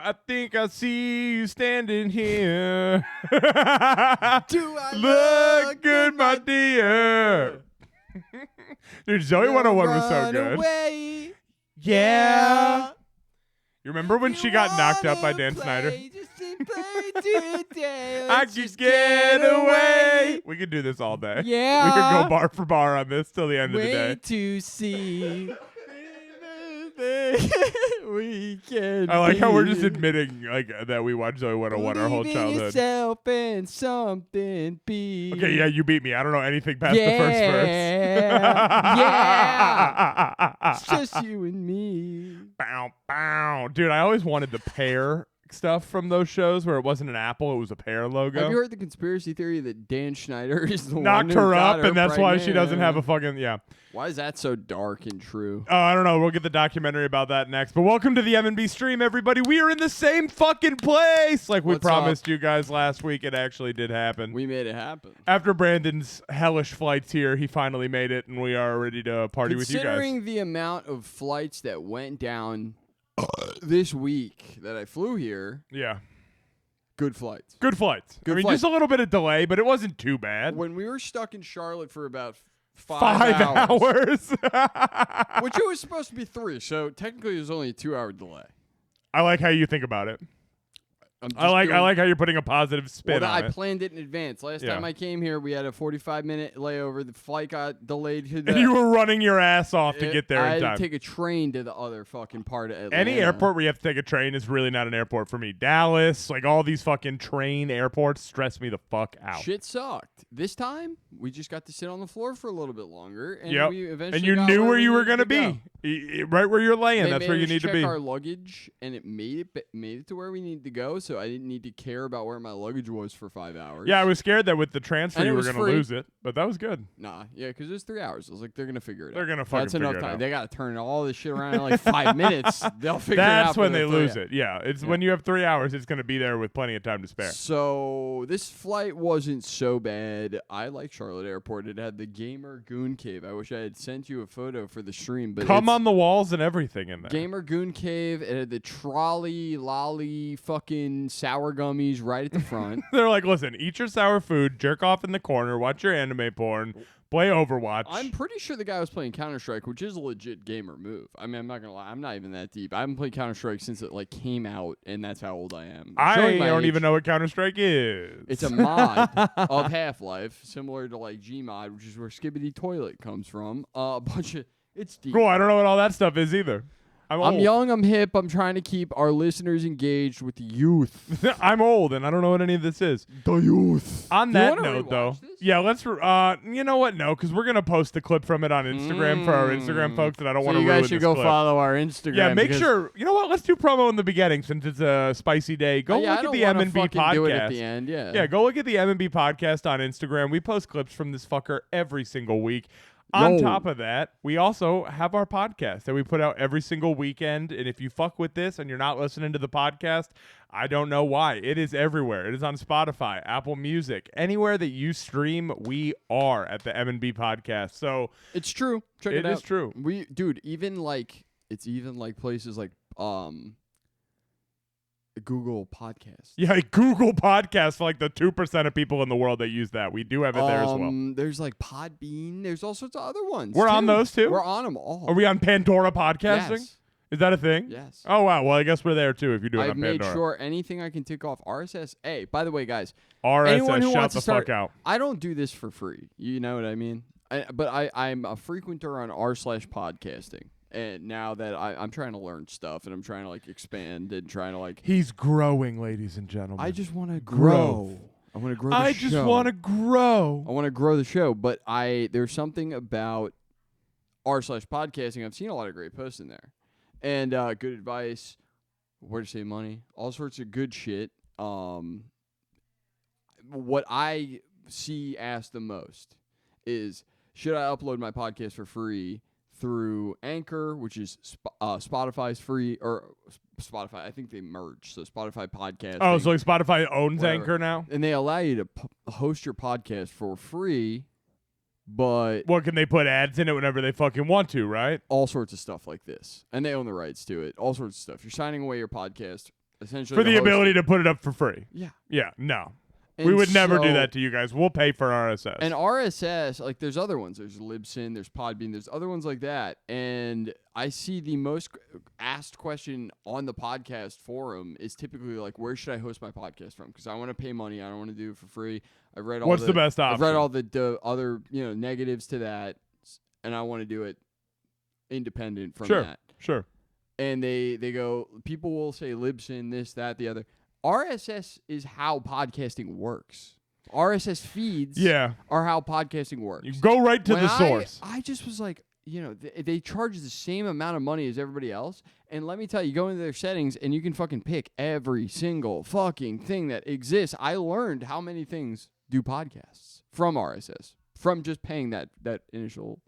I think I see you standing here. Do I look good, my dear? Dude, Zoe 101 was so good. Away. Yeah. You remember when she got knocked up by Dan Snyder? I could get away. We could do this all day. Yeah. We could go bar for bar on this till the end of the day. Wait to see. We can. I like how we're just admitting like that we watched Zoe 101 our whole childhood. Yourself and something be. Okay, yeah, you beat me. I don't know anything past the first verse. Yeah. It's just you and me. Bow, bow. Dude, I always wanted the pear stuff from those shows where it wasn't an apple, it was a pear logo. Have you heard the conspiracy theory that Dan Schneider is the knocked one who her got up her and that's why she pregnant? doesn't have a fucking Why is that so dark and true? Oh, I don't know. We'll get the documentary about that next. But welcome to the M&B stream, everybody. We are in the same fucking place like we promised you guys last week. It actually did happen. We made it happen. After Brandon's hellish flights here, he finally made it, and we are ready to party with you guys. Considering the amount of flights that went down this week that I flew here. Yeah. Good flights. Good flights. I mean, just a little bit of delay, but it wasn't too bad. When we were stuck in Charlotte for about 5 hours. Which it was supposed to be 3, so technically it was only a 2-hour delay. I like how you think about it. I like how you're putting a positive spin on it. I planned it in advance. Last time I came here, we had a 45-minute layover. The flight got delayed. And you were running your ass off to get there in time. I had to take a train to the other fucking part of Atlanta. Any airport where you have to take a train is really not an airport for me. Dallas, like all these fucking train airports stress me the fuck out. Shit sucked. This time, we just got to sit on the floor for a little bit longer. And we eventually and you got knew where you were going to be. Right where you're laying. That's where you need to be. Check our luggage, and it made it to where we needed to go, so I didn't need to care about where my luggage was for 5 hours. Yeah, I was scared that with the transfer you were going to lose it, but that was good. Nah, yeah, because it was 3 hours. I was like, they're going to figure it out. They're going to fucking figure it out. That's enough time. They got to turn all this shit around in like 5 minutes. They'll figure it out. That's when they lose it. Yeah, it's when you have 3 hours, it's going to be there with plenty of time to spare. So this flight wasn't so bad. I like Charlotte Airport. It had the Gamer Goon Cave. I wish I had sent you a photo for the stream. But Come on the walls and everything in there. Gamer Goon Cave. It had the trolley, lolly, fucking sour gummies right at the front. They're like, listen, eat your sour food, jerk off in the corner, watch your anime porn, play Overwatch. I'm pretty sure the guy was playing Counter-Strike, which is a legit gamer move. I mean, I'm not going to lie. I'm not even that deep. I haven't played Counter-Strike since it like came out, and that's how old I am. I don't even know what Counter-Strike is. It's a mod of Half-Life, similar to like Gmod, which is where Skibbity Toilet comes from. A bunch of... It's deep. Cool, I don't know what all that stuff is either. I'm young, I'm hip, I'm trying to keep our listeners engaged with the youth. I'm old, and I don't know what any of this is. The youth. On that note, though, yeah, let's, you know what? No, because we're going to post the clip from it on Instagram for our Instagram folks, and I don't want to ruin this you guys should go clip. follow our Instagram. Yeah, make sure, you know what? Let's do promo in the beginning since it's a spicy day. Go look at the M&B podcast. Do it at the end, Yeah, go look at the M&B podcast on Instagram. We post clips from this fucker every single week. On top of that, we also have our podcast that we put out every single weekend. And if you fuck with this and you're not listening to the podcast, I don't know why. It is everywhere. It is on Spotify, Apple Music, anywhere that you stream. We are at the M&B podcast. So it's true. Check it out. It is true. Even like places like Google Podcast. Yeah, Google Podcast for like the 2% of people in the world that use that. We do have it there as well. There's like Podbean. There's all sorts of other ones. We're on those too? We're on them all. Are we on Pandora Podcasting? Yes. Is that a thing? Yes. Oh, wow. Well, I guess we're there too if you do it on Pandora. I've made sure anything I can tick off. RSS. Hey, by the way, guys. RSS, shut the fuck out. I don't do this for free. You know what I mean? But I'm a frequenter on r/podcasting. And now that I'm trying to learn stuff and I'm trying to like expand and trying to like... He's growing, ladies and gentlemen. I just want to grow. I want to grow the show. I just want to grow. I want to grow the show. But there's something about r/podcasting. I've seen a lot of great posts in there. And good advice, where to save money, all sorts of good shit. What I see asked the most is, should I upload my podcast for free through Anchor, which is Spotify's free, or Spotify, I think they merged, so Spotify podcast. Oh, so like Spotify owns Anchor now? And they allow you to host your podcast for free, but... Well, can they put ads in it whenever they fucking want to, right? All sorts of stuff like this. And they own the rights to it. All sorts of stuff. You're signing away your podcast essentially For the hosting. ability to put it up for free. Yeah. Yeah, no. And We would never do so- that to you guys. We'll pay for RSS. And RSS, like there's other ones. There's Libsyn, there's Podbean, there's other ones like that. And I see the most asked question on the podcast forum is typically like, where should I host my podcast from? Because I want to pay money. I don't want to do it for free. I've read all What's the best I've read option? all the other negatives to that, and I want to do it independent from that. Sure. And they go, people will say Libsyn, this, that, the other. RSS is how podcasting works. RSS feeds are how podcasting works. You go right to When the source. I just was like, they charge the same amount of money as everybody else. And let me tell you, go into their settings and you can fucking pick every single fucking thing that exists. I learned how many things do podcasts from RSS, from just paying that initial.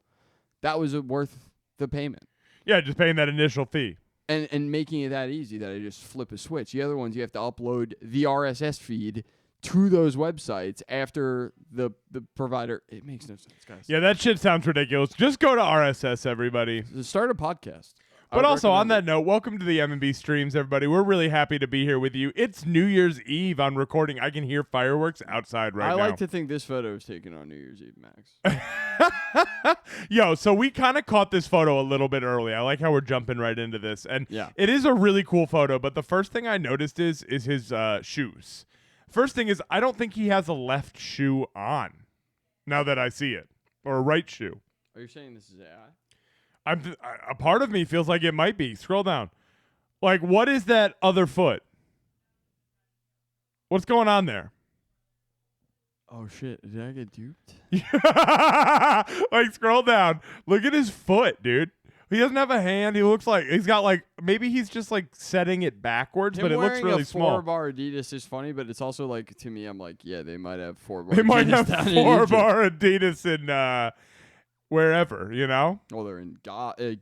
That was worth the payment. Yeah, just paying that initial fee. And making it that easy that I just flip a switch. The other ones, you have to upload the RSS feed to those websites after the provider. It makes no sense, guys. Yeah, that shit sounds ridiculous. Just go to RSS, everybody. Start a podcast. But also, on that note, welcome to the M&B Streams, everybody. We're really happy to be here with you. It's New Year's Eve on recording. I can hear fireworks outside right now. I like to think this photo was taken on New Year's Eve, Max. Yo, so we kind of caught this photo a little bit early. I like how we're jumping right into this. And it is a really cool photo, but the first thing I noticed is his shoes. First thing is, I don't think he has a left shoe on, now that I see it, or a right shoe. Are you saying this is AI? A part of me feels like it might be. Scroll down. Like, what is that other foot? What's going on there? Oh, shit. Did I get duped? Like, scroll down. Look at his foot, dude. He doesn't have a hand. He looks like he's got like, maybe he's just like setting it backwards, but it looks really small. 4-bar Adidas is funny, but it's also like, to me, I'm like, yeah, they might have 4-bar They might have down in 4-bar Adidas in wherever, you know? Well, they're in Gaza.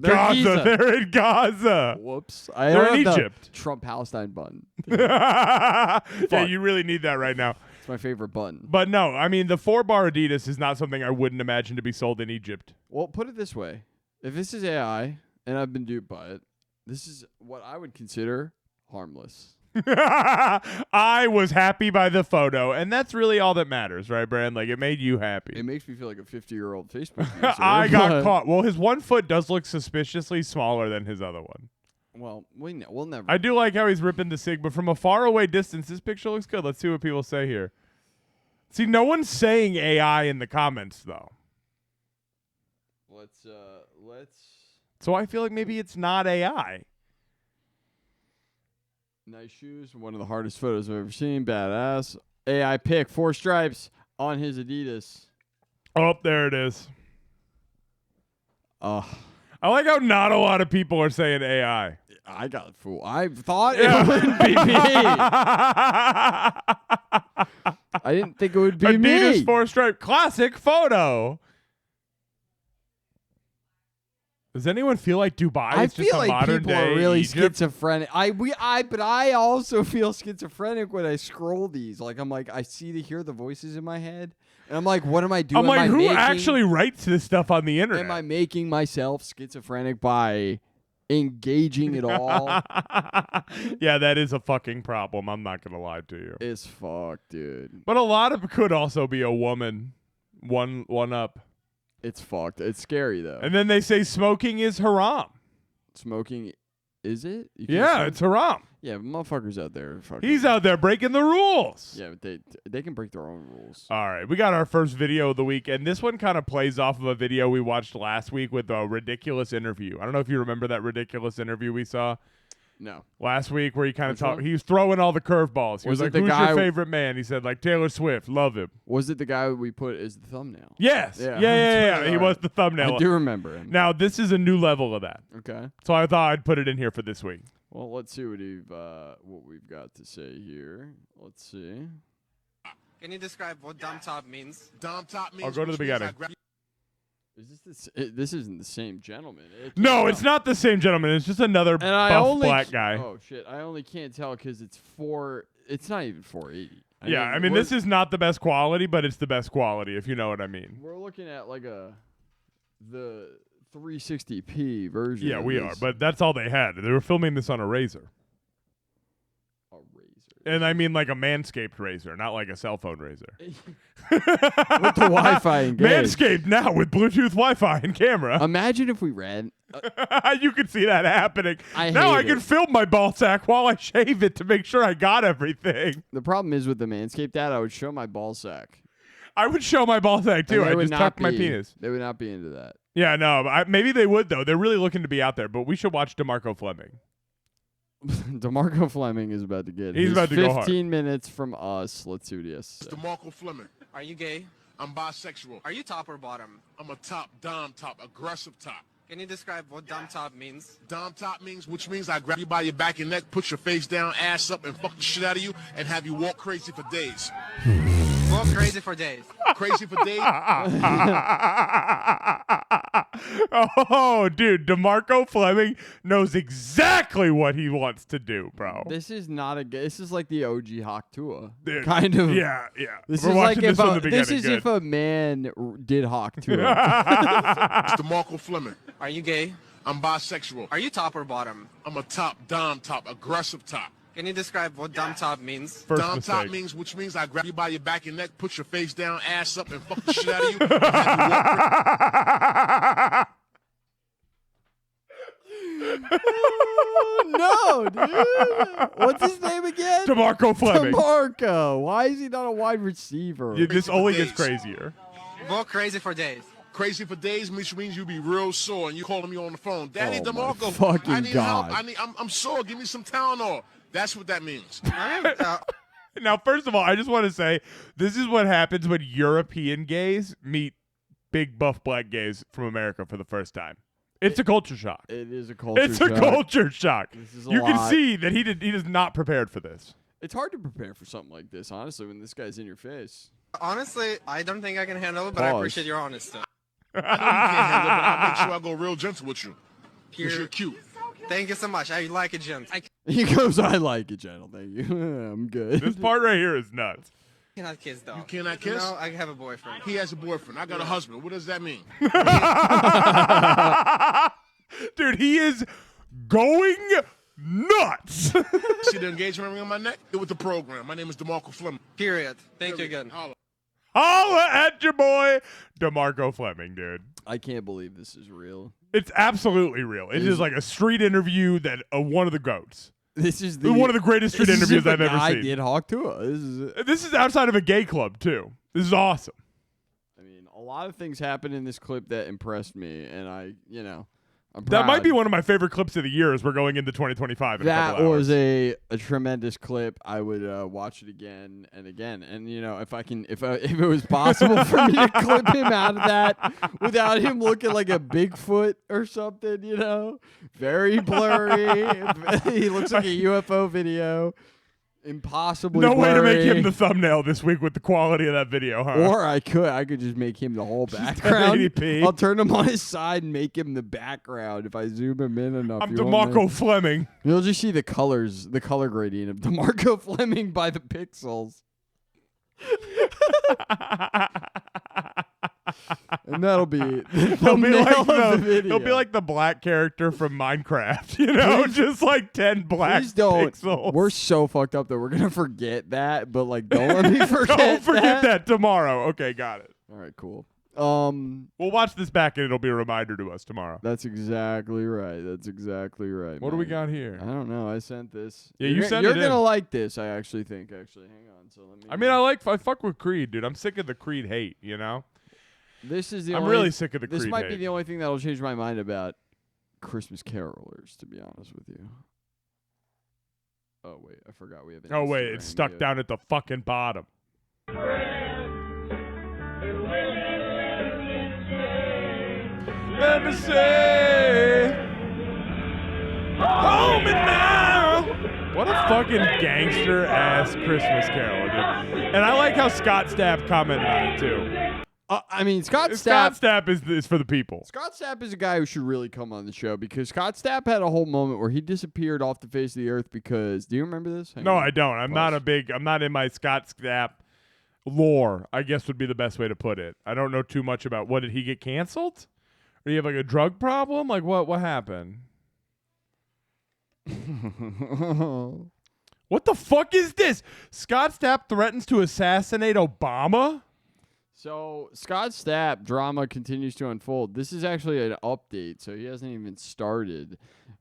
They're in Gaza. Whoops. They're in Egypt. Trump-Palestine button. Yeah, you really need that right now. It's my favorite button. But no, I mean, the 4-bar Adidas is not something I wouldn't imagine to be sold in Egypt. Well, put it this way. If this is AI, and I've been duped by it, this is what I would consider harmless. I was happy by the photo, and that's really all that matters, right, Brand? Like, it made you happy. It makes me feel like a 50-year-old Facebook user. I got caught. Well, his one foot does look suspiciously smaller than his other one. Well, we'll never. I do like how he's ripping the cig, but from a far away distance, this picture looks good. Let's see what people say here. See, no one's saying AI in the comments, though. Let's. So I feel like maybe it's not AI. Nice shoes. One of the hardest photos I've ever seen. Badass. AI pick 4 stripes on his Adidas. Oh, there it is. I like how not a lot of people are saying AI. I got fooled. I thought it wouldn't be me. I didn't think it would be me. Adidas 4-stripe classic photo. Does anyone feel like Dubai is just a modern day people are really Egypt? schizophrenic. But I also feel schizophrenic when I scroll these. Like I hear the voices in my head, and I'm like, what am I doing? I'm like, who actually writes this stuff on the internet? Am I making myself schizophrenic by engaging it all? Yeah, that is a fucking problem. I'm not gonna lie to you. It's fucked, dude. But a lot of it could also be a woman. One up. It's fucked. It's scary though. And then they say smoking is haram. Smoking, is it? Yeah, it's haram. Yeah, but motherfuckers out there. Fucking, He's out there breaking the rules. Yeah, but they can break their own rules. All right, we got our first video of the week, and this one kind of plays off of a video we watched last week with a ridiculous interview. I don't know if you remember that ridiculous interview we saw. No. Last week where he kind of talked. He was throwing all the curveballs. He was like, who's your favorite man? He said, like, Taylor Swift. Love him. Was it the guy we put as the thumbnail? Yes. Yeah. He was the thumbnail. I do remember him. Now, this is a new level of that. Okay. So I thought I'd put it in here for this week. Well, let's see what we've got to say here. Let's see. Can you describe what dumb top means? Dumb top means. I'll go to the beginning. This isn't the same gentleman. No, it's not the same gentleman. It's just another buff black guy. Oh shit! I only can't tell because it's not even 480. I mean this is not the best quality, but it's the best quality if you know what I mean. We're looking at like the 360p version. Yeah, we are, but that's all they had. They were filming this on a Razor. And I mean like a Manscaped razor, not like a cell phone razor. With the Wi-Fi engaged. Manscaped now with Bluetooth Wi-Fi and camera. Imagine if we ran. You could see that happening. I now I hate can it. film my ball sack while I shave it to make sure I got everything. The problem is with the Manscaped ad, I would show my ball sack. I would show my ball sack too. And they I would just not tuck my be- penis. They would not be into that. Yeah, no, maybe they would though. They're really looking to be out there. But we should watch DeMarco Fleming. DeMarco Fleming is about to get. He's his about to go hard. 15 minutes from us. Let's see what he has to say. DeMarco Fleming. Are you gay? I'm bisexual. Are you top or bottom? I'm a top, dom top, aggressive top. Can you describe what dom top means? Dom top means, which means I grab you by your back and neck, put your face down, ass up, and fuck the shit out of you, and have you walk crazy for days. Walk crazy for days. Crazy for days. Oh, dude, DeMarco Fleming knows exactly what he wants to do, bro. This is not a. This is like the OG Hawk Tua. Dude, Kind of. Yeah. This We're is like watching if this from the a, beginning. this is Good. if a man did Hawk Tua. It's DeMarco Fleming. Are you gay? I'm bisexual. Are you top or bottom? I'm a top, dom top, aggressive top. Can you describe what dom top means? First Dom top mistake. means, which means I grab you by your back and neck, put your face down, ass up, and fuck the shit out of you, and have you walk crazy. No, dude. What's his name again? DeMarco Fleming. DeMarco. Why is he not a wide receiver? Yeah, this only gets crazier. Walk crazy for days. Crazy for days, which means you be real sore and you calling me on the phone. Daddy Oh, my DeMarco, fucking I need God. help. I'm sore. Give me some Tylenol. That's what that means. All right. Now, first of all, I just want to say this is what happens when European gays meet big buff black gays from America for the first time. It's a culture shock. It is a culture It's a shock. culture shock. This is a You can lot. see that he is not prepared for this. It's hard to prepare for something like this, honestly, when this guy's in your face. Honestly, I don't think I can handle it, but I Pause. appreciate your honesty. I know you can't handle it, but I'll make sure I go real gentle with you. Because Here. you're cute. Thank you so much. I like it, Jim. I He goes, I like it, gentle. Thank you. I'm good. This part right here is nuts. cannot kiss, though. You cannot kiss? No, I have a boyfriend. He has a boyfriend. I got a husband. What does that mean? Dude, he is going nuts. See the engagement ring on my neck? It with the program. My name is DeMarco Fleming. Period. Thank you again. Holla. Holla at your boy, DeMarco Fleming, dude. I can't believe this is real. It's absolutely real. It is like a street interview that one of the goats. This is the One of the greatest street this is interviews if I've a ever guy seen. did Hawk Tua. This is outside of a gay club, too. This is awesome. I mean, a lot of things happened in this clip that impressed me, and I'm That might proud. be one of my favorite clips of the year as we're going into 2025 in a That couple was hours. a tremendous clip. I would watch it again and again. And if it was possible for me to clip him out of that without him looking like a Bigfoot or something, very blurry. He looks like a UFO video. Impossibly No way to make blurry. him the thumbnail this week with the quality of that video, huh? Or I could just make him the whole background. 1080p. I'll turn him on his side and make him the background if I zoom him in enough. I'm You won't know. DeMarco Fleming. You'll just see the colors, the color gradient of DeMarco Fleming by the pixels. And that'll be the He'll be thumbnail like of the the, video. he'll be like the black character from Minecraft, just like 10 black Please don't. pixels. We're so fucked up that we're gonna forget that, but don't let me forget. Don't forget that tomorrow. Okay, got it. All right, cool. We'll watch this back and it'll be a reminder to us tomorrow. That's exactly right. That's exactly right. What do we Mike. got here? I don't know. I sent this. Yeah, you sent You're it in. gonna like this. I actually think. Hang on. So let me. I mean, I fuck with Creed, dude. I'm sick of the Creed hate, This is the. I'm only, really sick of the This Creed might hate. be the only thing that'll change my mind about Christmas carolers. To be honest with you. Oh wait, I forgot we have. An Oh wait, it's Instagram stuck gift. down at the fucking bottom. Let me say, hold me now. What a fucking gangster ass Christmas carol, dude. And I like how Scott Stapp commented on it too. I mean, Scott Scott Stapp. Stapp is for the people. Scott Stapp is a guy who should really come on the show because Scott Stapp had a whole moment where he disappeared off the face of the earth because. Do you remember this? Hang No, on. I don't. I'm not in my Scott Stapp lore, I guess would be the best way to put it. I don't know too much about what did he get canceled? Or do you have like a drug problem? Like what happened? What the fuck is this? Scott Stapp threatens to assassinate Obama? So Scott Stapp drama continues to unfold. This is actually an update, so he hasn't even started.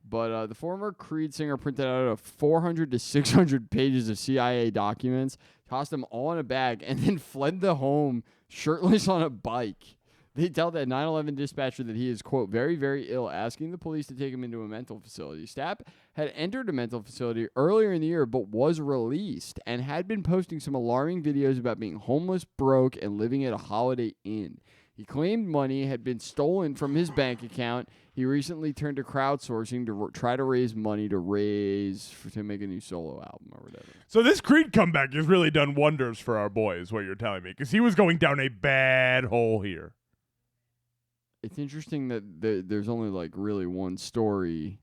But the former Creed singer printed out 400 to 600 pages of CIA documents, tossed them all in a bag, and then fled the home shirtless on a bike. They tell that 9/11 dispatcher that he is, quote, very, very ill, asking the police to take him into a mental facility. Stapp had entered a mental facility earlier in the year, but was released and had been posting some alarming videos about being homeless, broke, and living at a Holiday Inn. He claimed money had been stolen from his bank account. He recently turned to crowdsourcing to try to raise money to make a new solo album or whatever. So this Creed comeback has really done wonders for our boy, is what you're telling me, because he was going down a bad hole here. It's interesting that there's only like really one story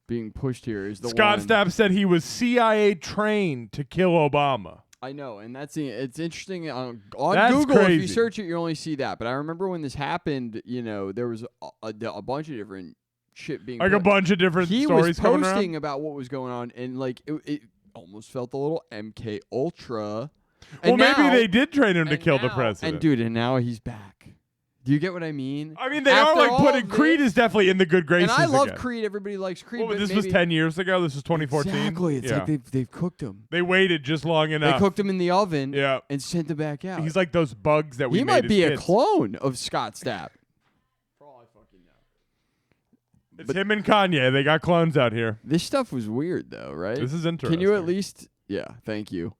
being pushed here. Is the Scott one, Stapp said he was CIA trained to kill Obama. I know, and it's interesting on That's Google. If you crazy. search it, you only see that. But I remember when this happened, there was a bunch of different shit being Like a bunch of different stories was coming around. posting about what was going on, and like it almost felt a little MK Ultra. Well, And maybe now- they did train him to and kill the now- president. And dude, and now he's back. Do you get what I mean? I mean, they After are like all putting of Creed this- is definitely in the good graces. And I love again. Creed. Everybody likes Creed. Well, but this was maybe- 10 years ago. This was 2014. Exactly. It's yeah. like they've cooked him. They waited just long They enough. cooked him in the oven Yeah. and sent him back out. He's like those bugs that we he made might as be a kids. clone of Scott Stapp. For all I fucking know. It's him and Kanye. They got clones out here. This stuff was weird though, right? This is interesting. Can you at least? Yeah, thank you.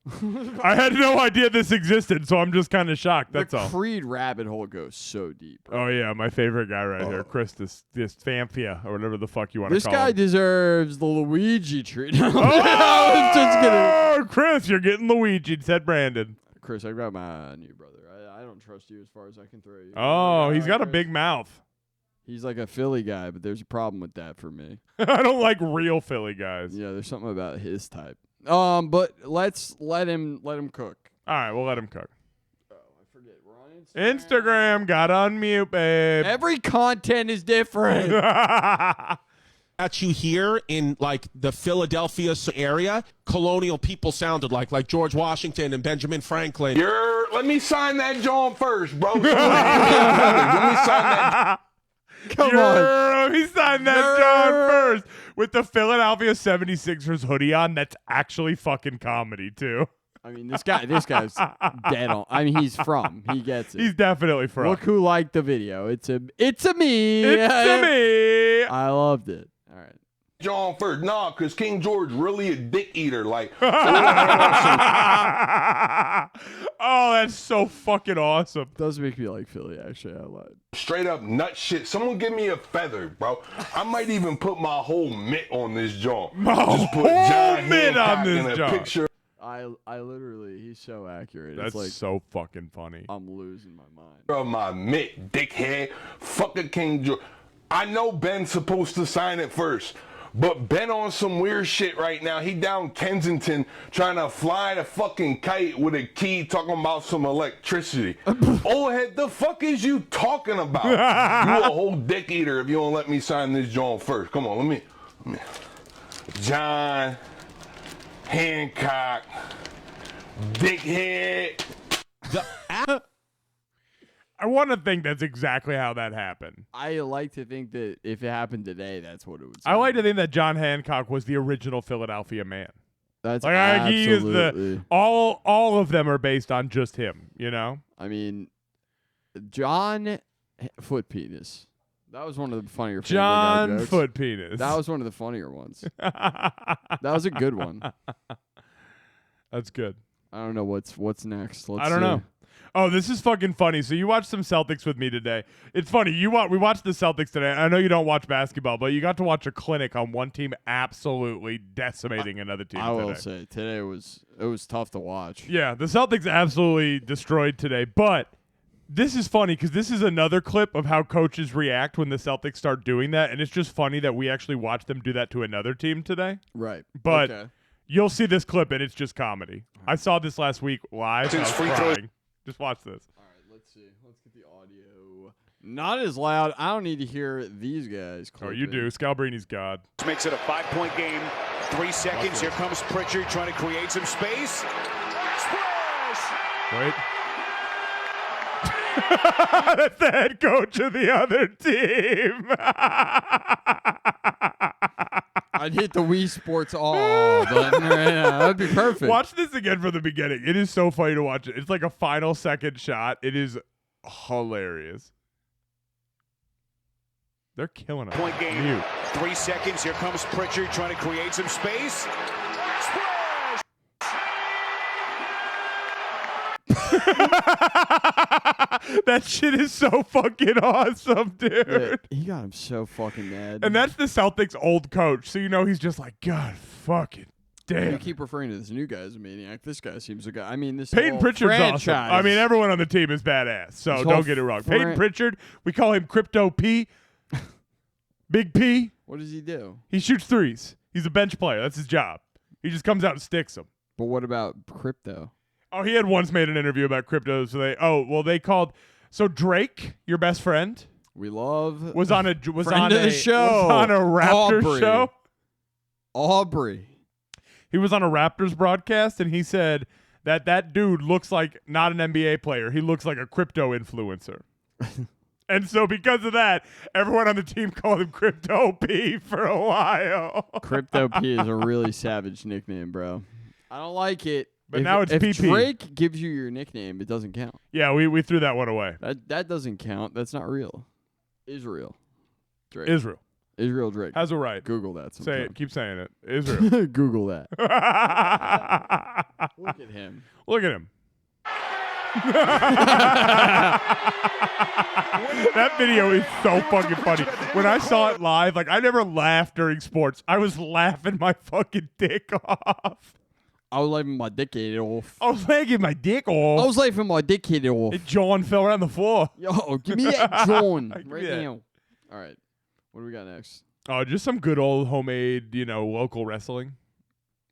I had no idea this existed, so I'm just kind of shocked. That's the all. Creed rabbit hole goes so deep. Bro. Oh yeah, my favorite guy right here, Chris, this Famphia or whatever the fuck you want to This call guy him. deserves the Luigi treatment. Oh, I was just kidding. Chris, you're getting Luigi, said Brandon. Chris, I got my new brother. I don't trust you as far as I can throw you. Oh, he's got a Chris. big mouth. He's like a Philly guy, but there's a problem with that for me. I don't like real Philly guys. Yeah, there's something about his type. But let's let him cook. All right, we'll let him cook. Oh, I forget. We're on Instagram got unmute, babe. Every content is different. At you here in like the Philadelphia area, colonial people sounded like George Washington and Benjamin Franklin. Let me sign that John first, bro. Let me sign that. Come on. He signed that John first with the Philadelphia 76ers hoodie on. That's actually fucking comedy, too. I mean, this guy's dead on. I mean, he's from. He gets it. He's definitely from. Look who liked the video. It's a me. It's to me. I loved it. All right. John first. Nah, because King George really a dick eater. Like, Oh, that's so fucking awesome. Does make me like Philly, actually. I lied. straight up nut shit. Someone give me a feather, bro. I might even put my whole mitt on this joint. Just put whole John mitt on Hancock this in a joint. picture. I literally, he's so accurate. That's it's like so fucking funny. I'm losing my mind. Of my mitt, dickhead. Fucking King George. I know Ben's supposed to sign it first, but Ben on some weird shit right now. He down Kensington trying to fly the fucking kite with a key, talking about some electricity. Old head, the fuck is you talking about? You a whole dick eater if you don't let me sign this joint first. Come on, let me. John Hancock, dickhead. I want to think that's exactly how that happened. I like to think that if it happened today, that's what it would. I like to think that John Hancock was the original Philadelphia man. That's Like he is absolutely. the all of them are based on just him, you know? I mean, John Foot Penis. That was one of the funnier Family Guy John jokes. Foot Penis. That was one of the funnier ones. That was a good one. That's good. I don't know what's next. Let's I don't see. know. Oh, this is fucking funny. So you watched some Celtics with me today. It's funny. We watched the Celtics today. I know you don't watch basketball, but you got to watch a clinic on one team absolutely decimating another team. I will today. say today it was tough to watch. Yeah, the Celtics absolutely destroyed today. But this is funny because this is another clip of how coaches react when the Celtics start doing that, and it's just funny that we actually watched them do that to another team today. Right. But okay. you'll see this clip, and it's just comedy. I saw this last week live. And I was Free throw. crying. Just watch this. All right, let's see. Let's get the audio Not as loud. I don't need to hear these guys. Oh, you do. Scalbrini's God. Makes it a 5-point game. 3 seconds. Here comes Pritchard trying to create some space. Splash! Wait. That's the head coach of the other team. I'd hit the Wii Sports all button right now. That'd be perfect. Watch this again from the beginning. It is so funny to watch it. It's like a final second shot. It is hilarious. They're killing it. Point game. Mute. 3 seconds. Here comes Pritchard trying to create some space. Splash! That shit is so fucking awesome, dude. Yeah, he got him so fucking mad. And that's the Celtics' old coach, so you know he's just like, God fucking damn. You keep referring to this new guy as a maniac. This guy seems a guy. I mean, this Peyton whole Pritchard's franchise. awesome. I mean, everyone on the team is badass, so This don't whole get it wrong. fran- Peyton Pritchard, we call him Crypto P. Big P. What does he do? He shoots threes. He's a bench player. That's his job. He just comes out and sticks them. But what about crypto? Oh, he had once made an interview about crypto. So they called. So Drake, your best friend, We love was on a Friend of the show. was on a Raptors Aubrey. show. Aubrey. He was on a Raptors broadcast, and he said that dude looks like not an NBA player. He looks like a crypto influencer. And so because of that, everyone on the team called him Crypto P for a while. Crypto P is a really savage nickname, bro. I don't like it. But now it's if PP. Drake gives you your nickname, it doesn't count. Yeah, we threw that one away. That doesn't count. That's not real. Israel. Drake. Israel Drake. has a right. Google that Say sometime. it. Keep saying it. Israel. Google that. Look at him. Look at him. That video is so fucking funny. When I saw it live, like I never laughed during sports. I was laughing my fucking dick off. I was laughing my dickhead off. I was laughing my dick off. I was laughing my dickhead off. And John fell around the floor. Yo, give me that John Give me right that. now. All right. What do we got next? Oh, just some good old homemade, local wrestling.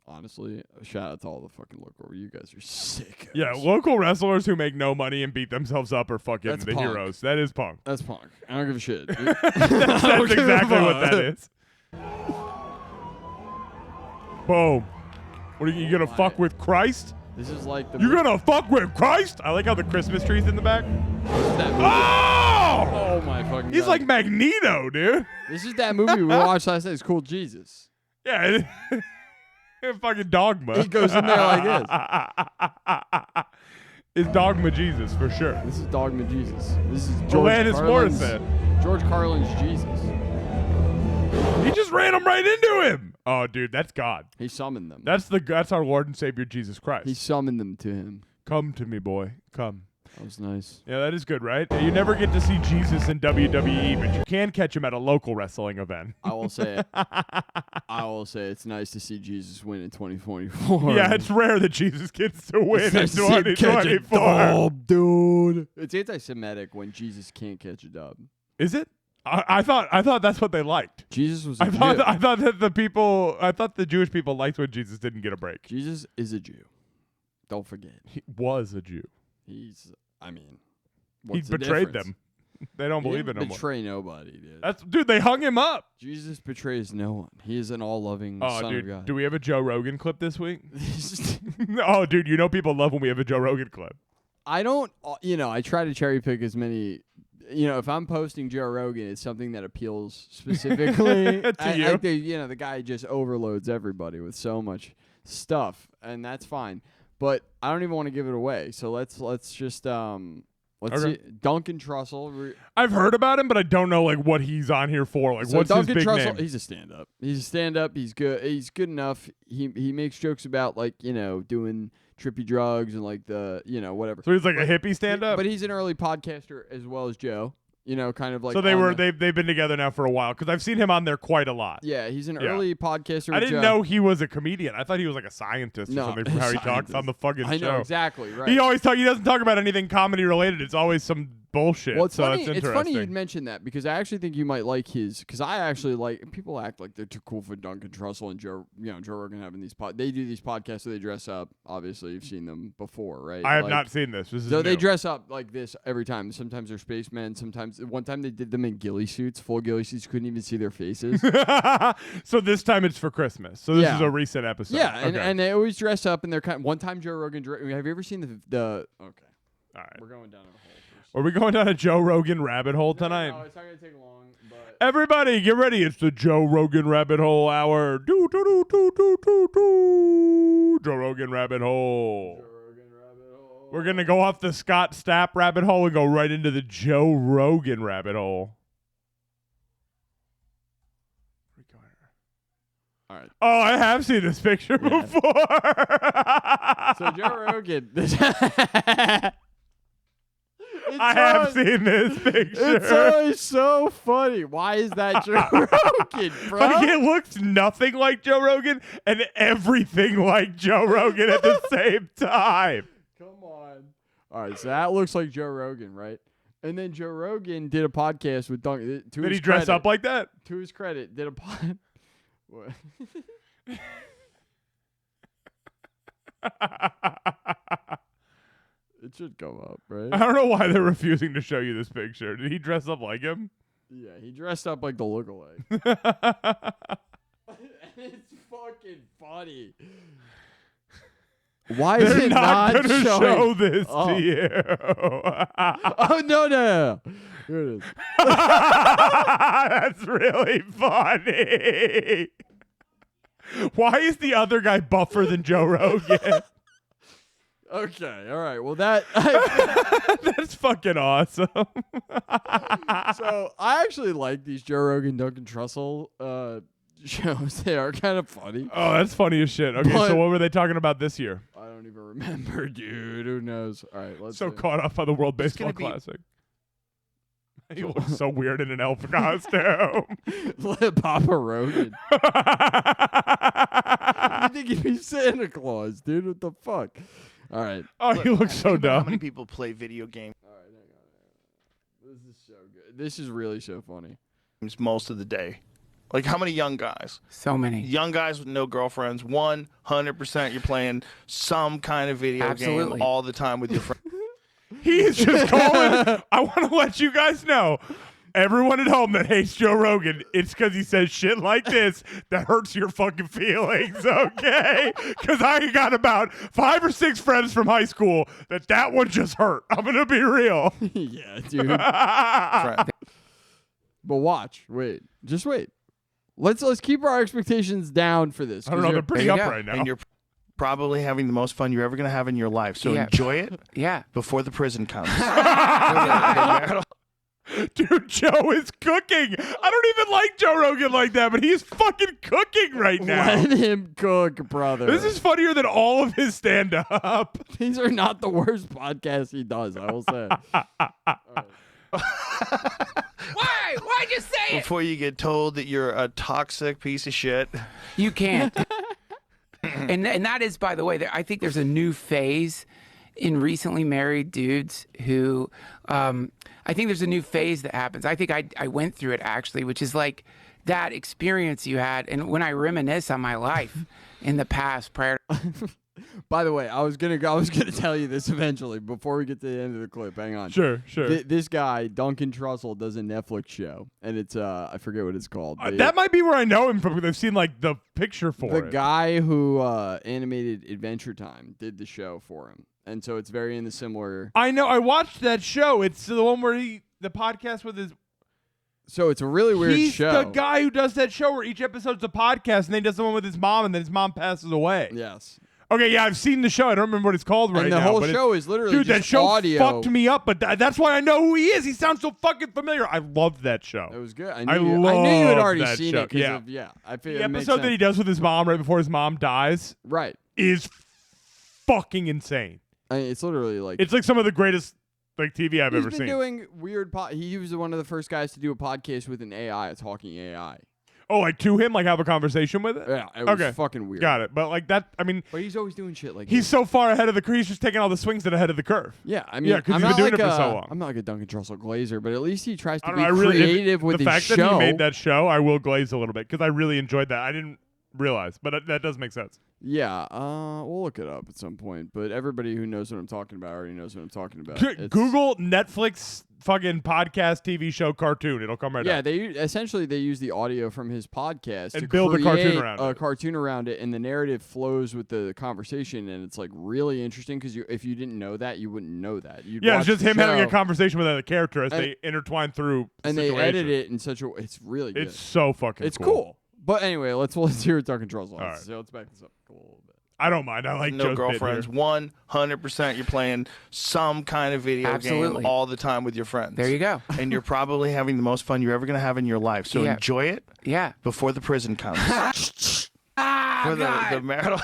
Honestly, shout out to all the fucking local. You guys are sick. Yeah, local wrestlers who make no money and beat themselves up are fucking That's the punk. heroes. That is punk. That's punk. I don't give a shit. Dude. That's exactly what that is. Boom. What are you gonna fuck with Christ? This is like the. You're gonna fuck with Christ? I like how the Christmas tree's in the back. That movie. Oh! Oh my fucking. He's God. like Magneto, dude. This is that movie we watched last night. It's called Jesus. Yeah. Fucking Dogma. He goes in there like this. It's Dogma Jesus for sure. This is Dogma Jesus. This is George Alanis Carlin's. Morissette. George Carlin's Jesus. He just ran him right into him. Oh, dude, that's God. He summoned them. That's our Lord and Savior Jesus Christ. He summoned them to him. Come to me, boy. Come. That was nice. Yeah, that is good, right? You never get to see Jesus in WWE, but you can catch him at a local wrestling event. I will say. I will say it's nice to see Jesus win in 2024. Yeah, it's rare that Jesus gets to win It's in nice to see him catch a 2024. dub, dude. It's anti-Semitic when Jesus can't catch a dub. Is it? I thought that's what they liked. Jesus was a I Jew. thought that the Jewish people liked when Jesus didn't get a break. Jesus is a Jew. Don't forget. He was a Jew. I mean, He what's the betrayed difference? them. They don't He believe didn't it no more. betray nobody, dude. Dude, they hung him up. Jesus betrays no one. He is an all-loving Oh, son dude, of God. do we have a Joe Rogan clip this week? Oh, dude, people love when we have a Joe Rogan clip. I don't, I try to cherry pick as many. If I'm posting Joe Rogan, it's something that appeals specifically To you? I think, the guy just overloads everybody with so much stuff, and that's fine. But I don't even want to give it away. So let's just let's Okay. see. Duncan Trussell. I've heard about him, but I don't know what he's on here for. What's Duncan his big Trussell, name? he's a stand-up. He's good. He's good enough. He makes jokes about doing trippy drugs and whatever. So he's like a hippie stand-up. But he's an early podcaster as well as Joe. Kind of like. So they've been together now for a while because I've seen him on there quite a lot. Yeah, he's an early podcaster. I with didn't Joe. know he was a comedian. I thought he was like a scientist or something from how he talks on the fucking show. I know exactly right. He doesn't talk about anything comedy related. It's always some bullshit. Well, it's so funny. that's It's interesting. funny you'd mention that because I actually think you might like his. Because I actually like people act like they're too cool for Duncan Trussell and Joe Rogan having these They do these podcasts where they dress up. Obviously, you've seen them before, right? I have Like, not seen this. This is So they new. dress up like this every time. Sometimes they're spacemen. Sometimes one time they did them in ghillie suits, full ghillie suits. Couldn't even see their faces. So this time it's for Christmas. So this Yeah. is a recent episode. Yeah, Okay. and they always dress up, and they're kind. One time Joe Rogan. Have you ever seen the? Okay, All right. we're going down a hole. Are we going down a Joe Rogan rabbit hole tonight? No, it's not gonna take long. But Everybody, get ready. It's the Joe Rogan rabbit hole hour. Do, do, do, do, do, do, do. Joe Rogan rabbit hole. We're going to go off the Scott Stapp rabbit hole and go right into the Joe Rogan rabbit hole. all right. Oh, I have seen this picture Yeah. before. So Joe Rogan. I have seen this picture. It's always so funny. Why is that Joe Rogan, bro? Like, it looks nothing like Joe Rogan and everything like Joe Rogan at the same time. Come on. All right, so that looks like Joe Rogan, right? And then Joe Rogan did a podcast with Duncan. Did he dress up like that? To his credit, did a pod. What? It should come up, right? I don't know why they're refusing to show you this picture. Did he dress up like him? Yeah, he dressed up like the lookalike. It's fucking funny. Why is They're it not not gonna showing? show this Oh. to you. Oh no! Here it is. That's really funny. Why is the other guy buffer than Joe Rogan? Okay, all right. Well, that. That's fucking awesome. So I actually like these Joe Rogan, Duncan Trussell shows. They are kind of funny. Oh, that's funny as shit. Okay, But- so what were they talking about this year? I don't even remember, dude. Who knows? All right, let's. So see. caught up on the World Baseball gonna be- Classic. He looks so weird in an elf costume. Papa Rogan. You think he'd be Santa Claus, dude? What the fuck? All right. Oh, he looks so Think about How many dumb. people play video games All right, hang on. This is so good. This is really so funny. most of the day? Like, how many young guys? So many. Young guys with no girlfriends. 100% you're playing some kind of video Absolutely. game all the time with your friends. He is just calling. I want to let you guys know. Everyone at home that hates Joe Rogan, it's because he says shit like this that hurts your fucking feelings, okay? Because I got about 5 or 6 friends from high school that one just hurt. I'm going to be real. Yeah, dude. But watch. Wait. Just wait. Let's keep our expectations down for this. I don't know. They're pretty There up you go. right now. And you're probably having the most fun you're ever going to have in your life. So Yeah. enjoy it Yeah. before the prison comes. Dude, Joe is cooking. I don't even like Joe Rogan like that, but he's fucking cooking right now. Let him cook, brother. This is funnier than all of his stand-up. These are not the worst podcasts he does, I will say. Why? Why'd you say it? Before you get told that you're a toxic piece of shit. You can't. and that is, by the way, I think there's a new phase in recently married dudes who, I think there's a new phase that happens. I think I went through it actually, which is like that experience you had. And when I reminisce on my life in the past prior By the way, I was gonna tell you this eventually before we get to the end of the clip. Hang on. Sure. This guy, Duncan Trussell, does a Netflix show, and it's I forget what it's called. That might be where I know him from because I've seen like the picture for the it. guy who animated Adventure Time did the show for him, and so it's very in the similar. I know. I watched that show. It's the one where the podcast with his. So it's a really weird He's show. the guy who does that show where each episode's a podcast, and then he does the one with his mom, and then his mom passes away. Yes. Okay, yeah, I've seen the show. I don't remember what it's called right And now. the whole but show is literally dude, that just show audio. fucked me up, but that's why I know who he is. He sounds so fucking familiar. I loved that show. It was good. I I knew you had loved already that seen show. it. 'Cause Yeah. of, yeah. I The figured it makes episode that he sense. does with his mom right before his mom dies Right. is fucking insane. I mean, it's literally like It's like some of the greatest like TV I've he's ever been seen. doing weird. He was one of the first guys to do a podcast with an AI, a talking AI. Oh, like to him, like have a conversation with it? Yeah, it was Okay. fucking weird. Got it. But like that, I mean, But he's always doing shit like he's this. so far ahead of the curve. He's just taking all the swings that are ahead of the curve. Yeah, I mean, 'cause I'm he's been not doing like it for so long. I'm not like a Duncan Trussell Glazer, but at least he tries to I be don't know, I really, creative with the his fact show. that he made that show, I will glaze a little bit because I really enjoyed that. I didn't realize, but that does make sense. Yeah, we'll look it up at some point. But everybody who knows what I'm talking about already knows what I'm talking about. Google Netflix fucking podcast TV show cartoon. It'll come right Yeah, up. essentially they use the audio from his podcast And to build a cartoon create around a it. cartoon around it, and the narrative flows with the conversation, and it's like really interesting because if you didn't know that, you wouldn't know that. You'd Yeah, watch it's just the him having a show, conversation with another character as And- they intertwine through. and they edit it in such a. It's really good. It's so fucking. It's cool. But anyway, let's hear what Duncan Trussell has All right. to say. Let's back this up a little bit. I don't mind. I like No Joe's bit girlfriends. here. 100% you're playing some kind of video Absolutely. game all the time with your friends. There you go. And you're probably having the most fun you're ever going to have in your life. So Yeah. enjoy it Yeah. before the prison comes. For the marital.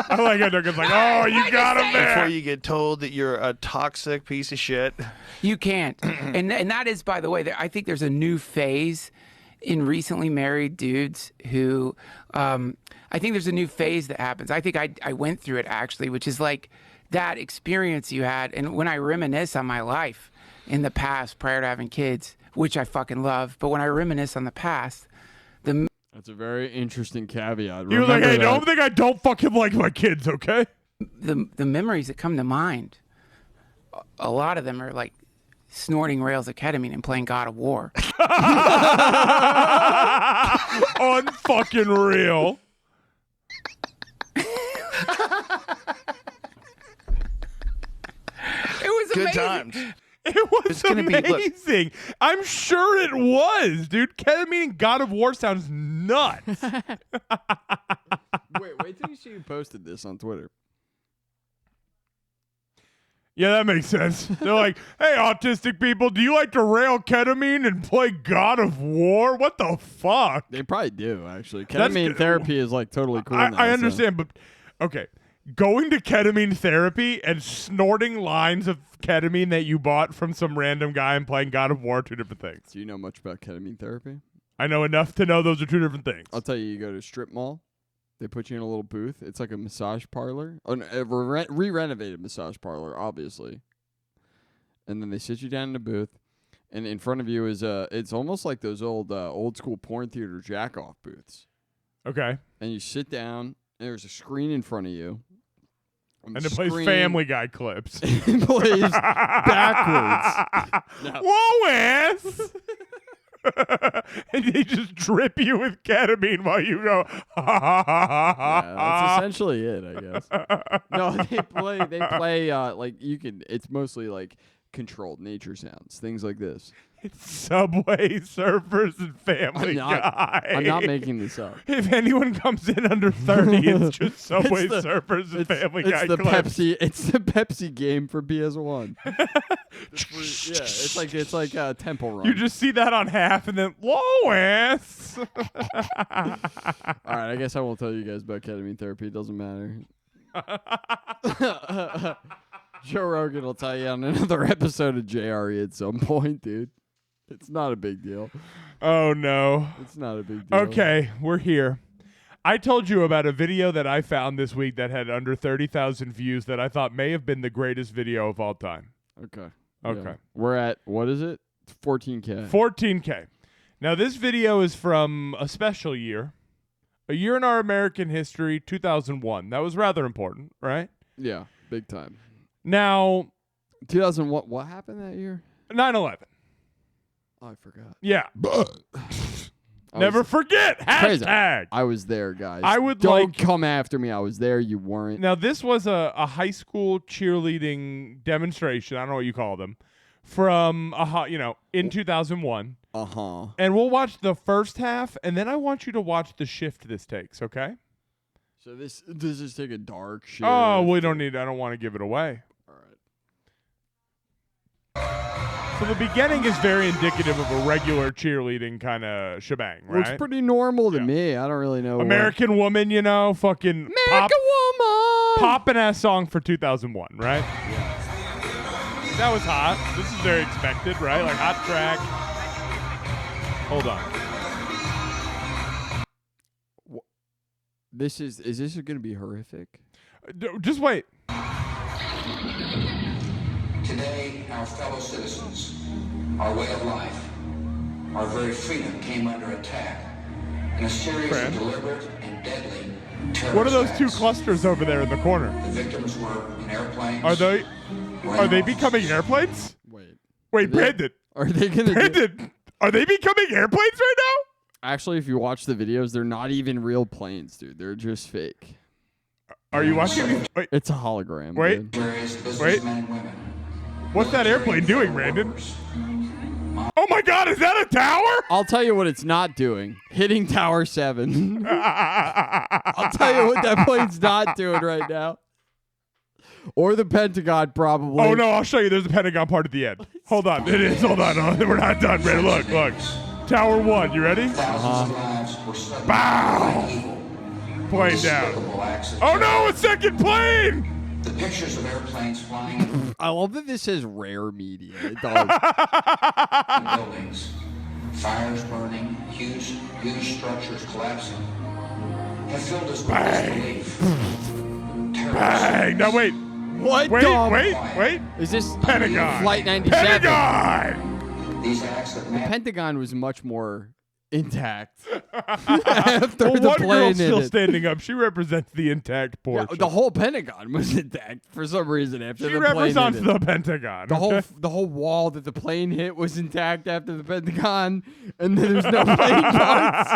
I like it. Duncan's like, oh, you got him Before there. you get told that you're a toxic piece of shit. You can't. and that is, by the way, I think there's a new phase in recently married dudes who I think there's a new phase that happens. I think I went through it actually, which is like that experience you had. And when I reminisce on my life in the past prior to having kids, which I fucking love, but when I reminisce on the past, That's a very interesting caveat. He was like, Remember hey, that. don't think I don't fucking like my kids, okay? the memories that come to mind, a lot of them are like snorting rails of ketamine and playing God of War. Unfucking real. It was Good amazing. times. It was It's gonna be- look- amazing. I'm sure it was, dude. Ketamine and God of War sounds nuts. Wait till you see you posted this on Twitter. Yeah, that makes sense. They're like, hey, autistic people, do you like to rail ketamine and play God of War? What the fuck? They probably do, actually. That's Ketamine good. therapy is like totally cool. now, I so- understand, but okay. Going to ketamine therapy and snorting lines of ketamine that you bought from some random guy and playing God of War are two different things. Do you know much about ketamine therapy? I know enough to know those are two different things. I'll tell you, you go to a strip mall. They put you in a little booth. It's like a massage parlor. A re-renovated massage parlor, obviously. And then they sit you down in a booth. And in front of you is it's almost like those old school porn theater jack-off booths. Okay. And you sit down, and there's a screen in front of you. And it plays Family Guy clips. It plays backwards. No. Whoa, ass! And they just drip you with ketamine while you go, Yeah, that's essentially it, I guess. No, they play like you can. It's mostly like controlled nature sounds, things like this. It's Subway Surfers and Family Guy. I'm not making this up. If anyone comes in under 30, it's just Subway It's the- Surfers and Family it's Guy the clips. Pepsi. It's the Pepsi game for PS1. It's like Temple Run. You just see that on half and then Lois. All right, I guess I won't tell you guys about ketamine therapy. It doesn't matter. Joe Rogan will tell you on another episode of JRE at some point, dude. It's not a big deal. Oh no. It's not a big deal. Okay, we're here. I told you about a video that I found this week that had under 30,000 views that I thought may have been the greatest video of all time. Okay. Okay. Yeah. We're at, what is it? 14K. 14K. Now, this video is from a special year. A year in our American history, 2001. That was rather important, right? Yeah, big time. Now, 2001, what happened that year? 9/11. Oh, I forgot. Yeah. I Never was- forget. Crazy. Hashtag. I was there, guys. I would Don't like- come after me. I was there. You weren't. Now, this was a high school cheerleading demonstration. I don't know what you call them. From, in 2001. Uh-huh. And we'll watch the first half, and then I want you to watch the shift this takes, okay? So this is take a dark shit. Oh, we don't need. I don't want to give it away. All right. So the beginning is very indicative of a regular cheerleading kind of shebang, right? Looks pretty normal to me. I don't really know. American Woman, fucking American Woman. poppin' ass song for 2001, right? Yeah. That was hot. This is very expected, right? Like hot track. Hold on. Is this going to be horrific? Just wait. Today, our fellow citizens, our way of life, our very freedom came under attack in a series of deliberate and deadly terrorist What are those two acts. clusters over there in the corner? The victims were in airplanes. Are they becoming airplanes? Wait, Brandon. Are they going to Brandon, are they becoming airplanes right now? Actually, if you watch the videos, they're not even real planes, dude. They're just fake. Are you watching these? Wait. It's a hologram. Wait. Dude. Wait. What's that airplane doing, Brandon? Oh my God, is that a tower? I'll tell you what it's not doing. Hitting Tower 7. I'll tell you what that plane's not doing right now. Or the Pentagon, probably. Oh no, I'll show you. There's a Pentagon part at the end. Hold on, it is. Hold on, we're not done, Brandon. Look. Tower 1, you ready? Bow! Plane down. Oh no, a second plane! The pictures of airplanes flying. I love that this says rare media. It does. Buildings, fires burning, huge structures collapsing, have filled us with disbelief. Bang! Now wait. What? Wait. Is this Pentagon? Flight 97? Pentagon! These acts that The Pentagon was much more intact after Well, the one plane girl's still hit it. standing up. She represents the intact Yeah, portion. the whole Pentagon was intact for some reason after she the plane represents hit it. the Pentagon. The whole wall that the plane hit was intact after the Pentagon, and then there's no plane parts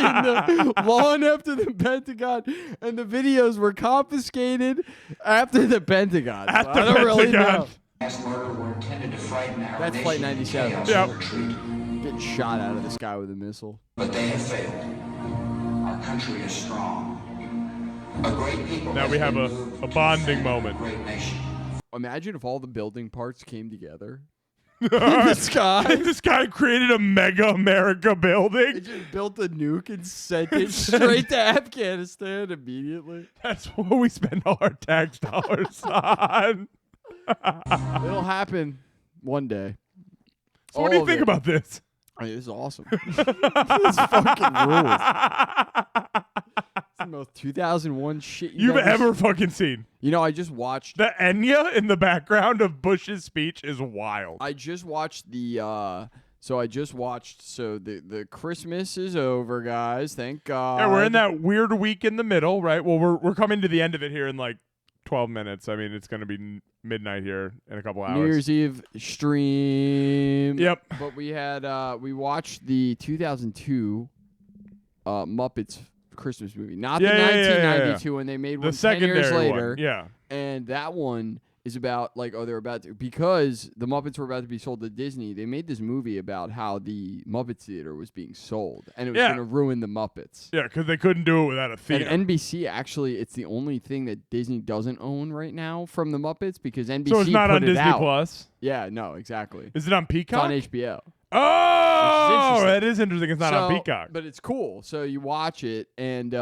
in the lawn after the Pentagon, and the videos were confiscated after the Pentagon. At So the I don't really Pentagon. know. mass murder were intended to frighten our That's nation Flight into 97. chaos Yep. and retreat. Getting shot out of the sky with a missile. But they have failed. Our country is strong. A great people. Now has we have been a moved to bonding defend moment. a Great nation. Imagine if all the building parts came together. In the sky. This guy created a mega America They building. just built a nuke and sent it straight to Afghanistan immediately. That's what we spend all our tax dollars on. It'll happen one day. So what do you All of think it. about this? I mean, this is awesome. This fucking rules. It's the most 2001 shit You've ever fucking seen. You know, I just watched. The Enya in the background of Bush's speech is wild. I just watched the. So the Christmas is over, guys. Thank God. Yeah, we're in that weird week in the middle, right? Well, we're coming to the end of it here in like 12 minutes. I mean, it's going to be midnight here in a couple hours. New Year's Eve stream. Yep. But we had we watched the 2002 Muppets Christmas movie, not the 1992 one they made the one 10 years secondary later. one. Yeah. And that one is about they're about to, because the Muppets were about to be sold to Disney. They made this movie about how the Muppet Theater was being sold, and it was going to ruin the Muppets. Yeah, because they couldn't do it without a theater. And NBC actually, it's the only thing that Disney doesn't own right now from the Muppets because NBC so it's not put on it Disney out. Plus? Yeah, no, exactly. Is it on It's Peacock? on HBO. Oh, that is interesting. It's not on Peacock. But it's cool. So you watch it, and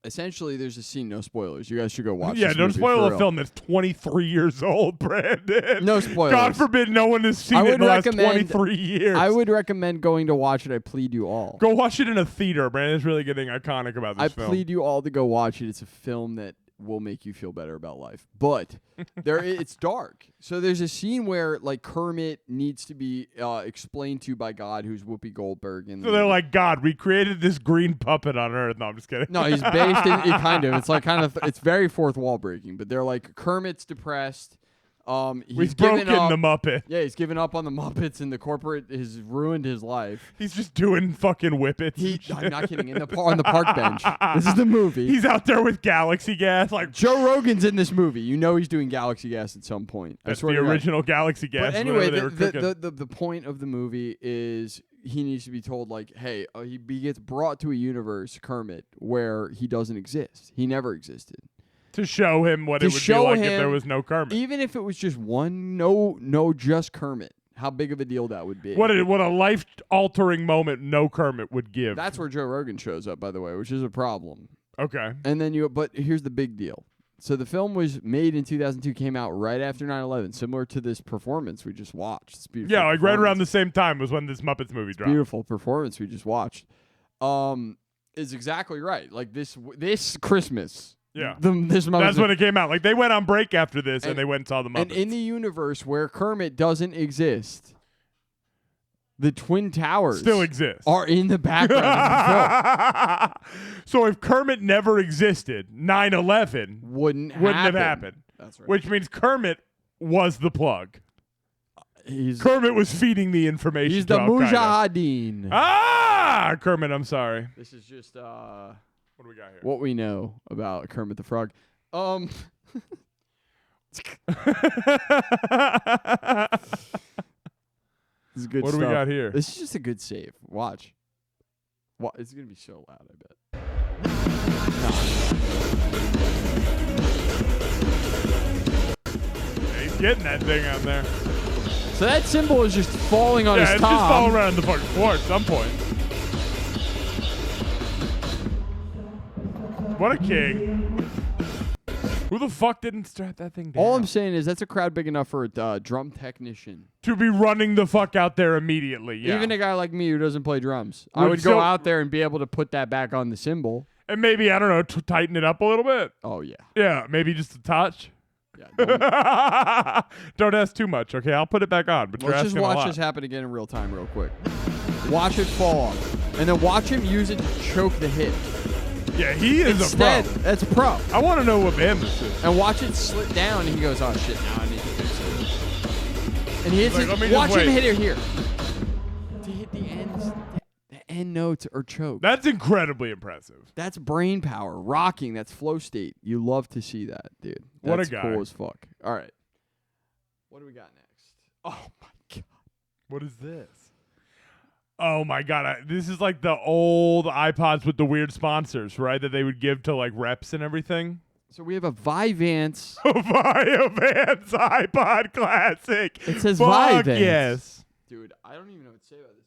essentially there's a scene. No spoilers. You guys should go watch. Yeah, this don't movie, spoil for a real. film that's 23 years old, Brandon. No spoilers. God forbid no one has seen it in the last 23 years. I would recommend going to watch it. I plead you all. Go watch it in a theater. Brandon is really getting iconic about this I film. plead you all to go watch it. It's a film that will make you feel better about life. But it's dark. So there's a scene where like Kermit needs to be explained to by God, who's Whoopi Goldberg. And So they're like, God, we created this green puppet on Earth. No, I'm just kidding. no, he's based in it kind of. It's like it's very fourth wall breaking. But they're like Kermit's depressed. He's We've given broken up, the Muppet. Yeah, he's given up on the Muppets, and the corporate has ruined his life. He's just doing fucking whippets. I'm not kidding. On the park bench. This is the movie. He's out there with Galaxy Gas. Like Joe Rogan's in this movie. You know he's doing Galaxy Gas at some point. I That's swear the to God. original Galaxy Gas. But anyway, they were cooking. the point of the movie is he needs to be told like, hey, he gets brought to a universe, Kermit, where he doesn't exist. He never existed. To show him what To it would be show like if him- there was no Kermit. Even if it was just one, just Kermit, how big of a deal that would be. What a life-altering moment no Kermit would give. That's where Joe Rogan shows up, by the way, which is a problem. Okay. And then but here's the big deal. So the film was made in 2002, came out right after 9/11, similar to this performance we just watched. It's beautiful. Yeah, like right performance. around the same time was when this Muppets movie dropped. Beautiful performance we just watched. is exactly right. Like this Christmas. Yeah. This month. That's when it came out. Like they went on break after this and they went and saw the Muppets. And in the universe where Kermit doesn't exist, the Twin Towers still exist. Are in the background of the film. So if Kermit never existed, 9/11 wouldn't have happened. That's right. Which means Kermit was the plug. He's Kermit was feeding the information. He's the Mujahideen. Ah, Kermit, I'm sorry. This is just what do we got here? What we know about Kermit the Frog. This is good what stuff. do we got here? This is just a good save. Watch. It's going to be so loud, I bet. Yeah, he's getting that thing out there. So that symbol is just falling on his it's top. just falling around the fucking floor at some point. What a king. Who the fuck didn't strap that thing down? All I'm saying is that's a crowd big enough for a drum technician. To be running the fuck out there immediately, yeah. Even a guy like me who doesn't play drums. I Would would go out there and be able to put that back on the cymbal. And maybe, I don't know, tighten it up a little bit. Oh, yeah. Yeah, maybe just a touch. Yeah, don't ask too much, okay? I'll put it back on. But let's just watch this this happen again in real time real quick. Watch it fall off. And then watch him use it to choke the hit. Yeah, he is Instead, a pro. That's pro. I want to know what band this is. And watch it slip down, and he goes, "Oh shit! Now I need to fix it." And he hits Like, let me it. just Watch him wait. hit it here to hit the ends, the end notes or choke. That's incredibly impressive. That's brain power, rocking. That's flow state. You love to see that, dude. What a That's guy. cool as fuck. All right, what do we got next? Oh my god, What is this? Oh my god, this is like the old iPods with the weird sponsors, right? That they would give to like reps and everything. So we have a Vyvanse. Vyvanse iPod Classic. It says Fuck Vyvanse. Yes. Dude, I don't even know what to say about this.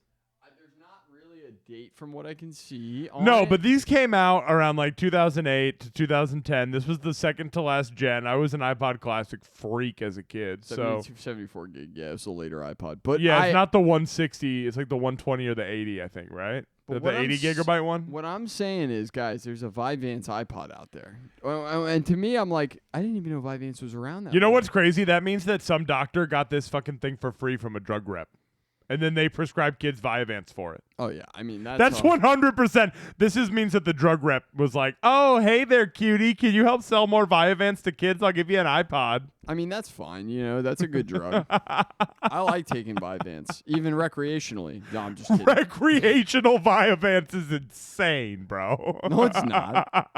There's not really a date from what I can see. No, on but it. these came out around like 2008 to 2010. This was the second to last gen. I was an iPod Classic freak as a kid. So 74 gig. Yeah, it was a later iPod. But yeah, it's not the 160. It's like the 120 or the 80, I think, right? But The 80 gigabyte one? What I'm saying is, guys, there's a Vyvanse iPod out there. And to me, I'm like, I didn't even know Vyvanse was around that You know long. what's crazy? That means that some doctor got this fucking thing for free from a drug rep. And then they prescribed kids Vyvanse for it. Oh, yeah. I mean, That's 100%. This means that the drug rep was like, oh, hey there, cutie. Can you help sell more Vyvanse to kids? I'll give you an iPod. I mean, that's fine. You know, that's a good drug. I like taking Vyvanse, even recreationally. No, I'm just kidding. Recreational Vyvanse is insane, bro. No, it's not.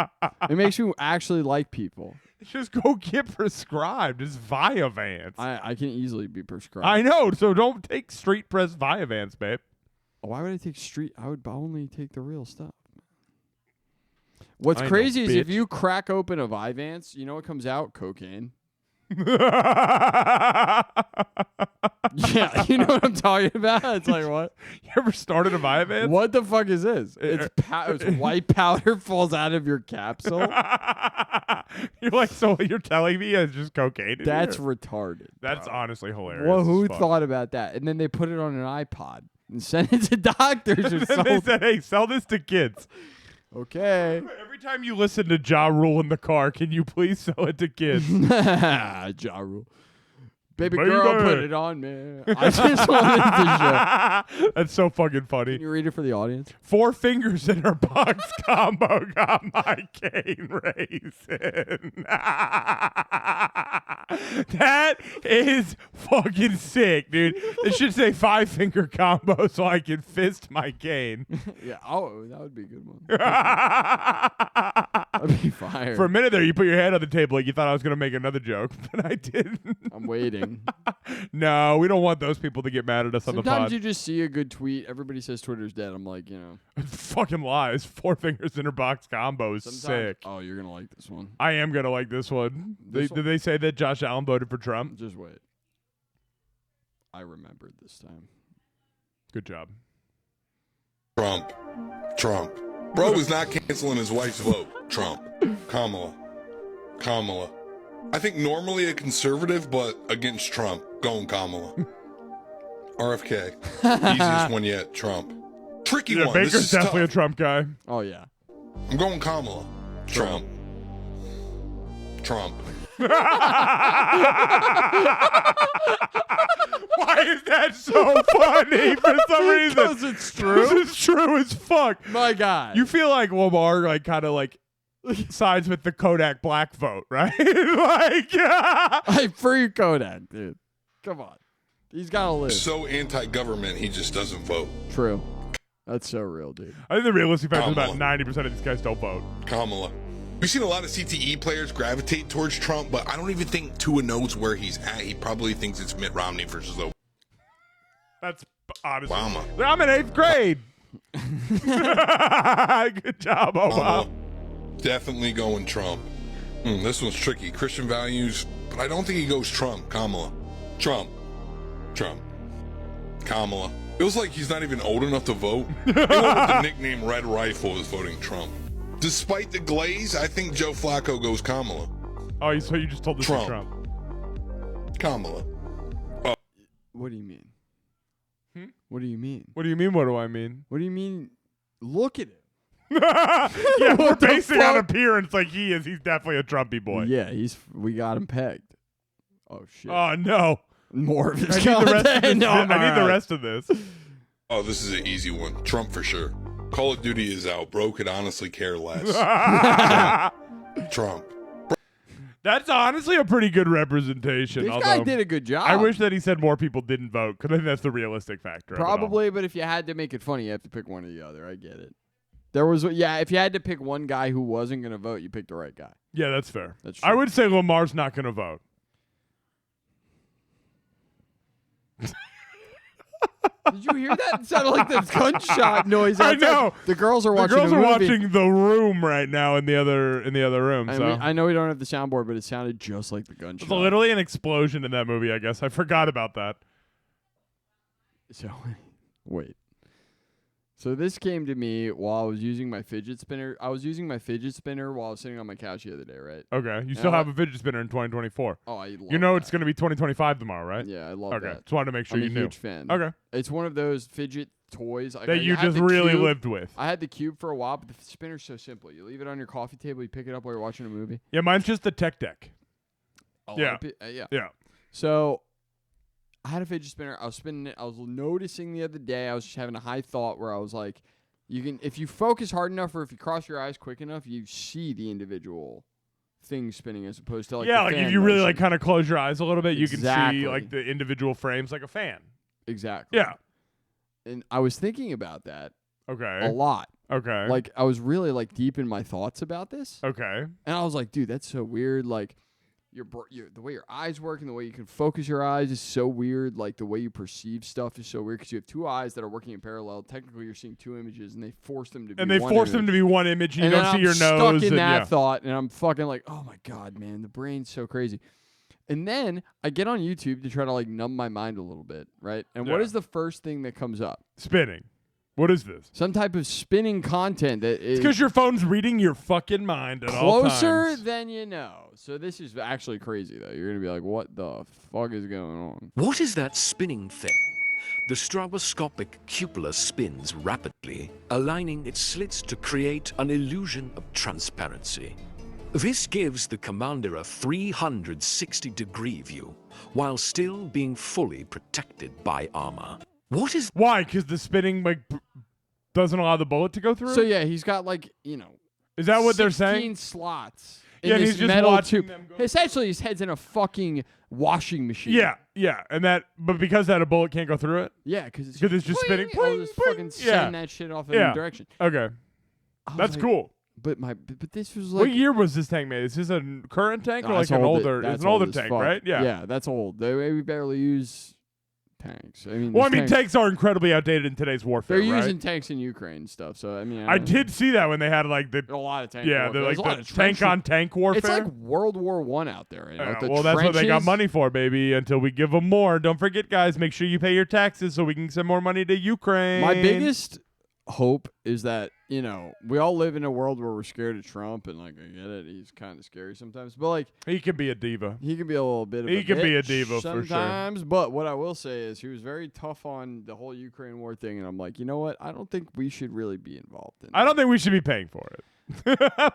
It makes you actually like people. Just go get prescribed. It's Vyvanse. I can easily be prescribed. I know, so don't take street press Vyvanse, babe. Why would I take street? I would only take the real stuff. What's I know, crazy is if bitch. you crack open a Vyvanse, you know what comes out? Cocaine. Yeah, you know what I'm talking about? It's like, what? You ever started a Vyvanse? What the fuck is this? It's white powder falls out of your capsule. You're like, so what you're telling me it's just cocaine in That's here? retarded. That's honestly hilarious. Well, who as fuck. thought about that? And then they put it on an iPod and sent it to doctors or And then they something. said, hey, sell this to kids. Okay. Every time you listen to Ja Rule in the car, can you please sell it to kids? Ja Rule. Baby girl, Baby. put it on, man. I just wanted to show. That's so fucking funny. Can you read it for the audience? 4 fingers in her box combo got my cane raisin. That is fucking sick, dude. It should say 5-finger combo so I can fist my cane. Yeah. Oh, that would be a good one. That'd be fire. For a minute there, you put your hand on the table like you thought I was going to make another joke, but I didn't. I'm waiting. No, we don't want those people to get mad at us on the Sometimes pod. you just see a good tweet. Everybody says Twitter's dead. I'm like, you know. Fucking lies. 4 fingers in her box combo is Sometimes, sick. Oh, you're gonna like this one. I am going to like this one. This one? Did they say that Josh Allen voted for Trump? Just wait. I remembered this time. Good job. Trump. Bro is not canceling his wife's vote. Trump. Kamala. I think normally a conservative, but against Trump. Going Kamala. RFK. Easiest one yet. Trump. Tricky Yeah, one. This Baker's is definitely tough. a Trump guy. Oh yeah. I'm going Kamala. Trump. Why is that so funny for some reason? Because it's true. This is true as fuck. My God. You feel like Lamar, like, kind of like sides with the Kodak Black vote, right? Like, I free Kodak, dude. Come on. He's got to live. So anti-government, he just doesn't vote. True. That's so real, dude. I think the realistic fact is about Kamala. 90% of these guys don't vote. Kamala. We've seen a lot of CTE players gravitate towards Trump, but I don't even think Tua knows where he's at. He probably thinks it's Mitt Romney versus Obama. That's honestly. Obama. I'm in 8th grade. Good job, Obama. Definitely going Trump. This one's tricky. Christian values, but I don't think he goes Trump. Kamala. Trump. Kamala. Feels like he's not even old enough to vote. Anyone with the nickname Red Rifle is voting Trump. Despite the glaze, I think Joe Flacco goes Kamala. Oh, so you just told this to Trump. Kamala. What do you mean? What do you mean? What do you mean? What do I mean? What do you mean? Look at him. Yeah, we're What the basing on fuck? appearance like he is. He's definitely a Trumpy boy. Yeah, we got him pegged. Oh shit. Oh no. More of his I need the rest of content. this. No, I need the alright. rest of this. Oh, this is an easy one. Trump for sure. Call of Duty is out. Bro could honestly care less. Trump. That's honestly a pretty good representation. This although guy did a good job. I wish that he said more people didn't vote, because I think that's the realistic factor. of it all. Probably, but if you had to make it funny, you have to pick one or the other. I get it. If you had to pick one guy who wasn't going to vote, you picked the right guy. Yeah, that's fair. That's I true. would say Lamar's not going to vote. Did you hear that? It sounded like the gunshot noise. I outside. know. The girls are The watching. girls a are movie. watching The Room right now in the other room. So I know we don't have the soundboard, but it sounded just like the gunshot. there's literally an explosion in that movie. I guess I forgot about that. So, wait. So this came to me while I was using my fidget spinner. I was using my fidget spinner while I was sitting on my couch the other day, right? Okay, you still have a fidget spinner in 2024. Oh, I love You know that. it's going to be 2025 tomorrow, right? Yeah, I love Okay, that. just wanted to make sure I'm you a knew. huge fan. Okay, It's one of those fidget toys like, that I you had just the really cube. lived with. I had the cube for a while, but the spinner's so simple. You leave it on your coffee table, you pick it up while you're watching a movie. Yeah, mine's just the tech deck. Yeah. Yeah. So I had a fidget spinner. I was spinning it. I was noticing the other day. I was just having a high thought where I was like, if you focus hard enough, or if you cross your eyes quick enough, you see the individual things spinning as opposed to like yeah, the like if fan you really motion. like kind of close your eyes a little bit, you can Exactly. see like the individual frames like a fan. Exactly. Yeah. And I was thinking about that Okay. a lot. Okay. Like I was really like deep in my thoughts about this. Okay. And I was like, dude, that's so weird. Like, the way your eyes work and the way you can focus your eyes is so weird. Like, the way you perceive stuff is so weird because you have two eyes that are working in parallel. Technically, you're seeing two images, and they force them to be And they one force image. them to be one image, and you then don't see I'm your stuck nose. in and, that yeah. thought, and I'm fucking like, oh my God, man, the brain's so crazy. And then I get on YouTube to try to like numb my mind a little bit, right? And what Yeah. is the first thing that comes up? Spinning. What is this? Some type of spinning content that is It's because your phone's reading your fucking mind at all closer times. than you know. So this is actually crazy, though. You're going to be like, what the fuck is going on? What is that spinning thing? The stroboscopic cupola spins rapidly, aligning its slits to create an illusion of transparency. This gives the commander a 360-degree view, while still being fully protected by armor. What is... Why? Because the spinning doesn't allow the bullet to go through? So yeah, he's got like, Is that what they're 16 saying? slots. In Yeah, and this he's just metal watching tube. them go. Essentially, his head's in a fucking washing machine. Yeah, but because that a bullet can't go through it? Yeah, because Because it's just spinning. I'll just Pling, fucking pling. send that shit off in a direction. Okay. I was That's like, cool. But this was like... What year was this tank made? Is this a current tank or That's like an old. older? That's It's an older old as tank, fuck. right? Yeah. Yeah, that's old. We barely use tanks. I mean, Well, I these mean, tanks are incredibly outdated in today's warfare, They're right? using tanks in Ukraine and stuff. So I mean, I did see that when they had like the a lot of tank. yeah, warfare. the There's like a lot the of tank trench- on tank warfare. It's like World War I out there. You know? Yeah, The well, that's what they got trenches- money for, baby. Until we give them more. Don't forget, guys. Make sure you pay your taxes so we can send more money to Ukraine. My biggest hope is that we all live in a world where we're scared of Trump, and like I get it, he's kind of scary sometimes, but like he can be a diva. He can be a little bit of He a can be a bitch diva for sure. sometimes. But what I will say is he was very tough on the whole Ukraine war thing, and I'm like, you know what? I don't think we should really be involved in. I don't think we should be paying for it.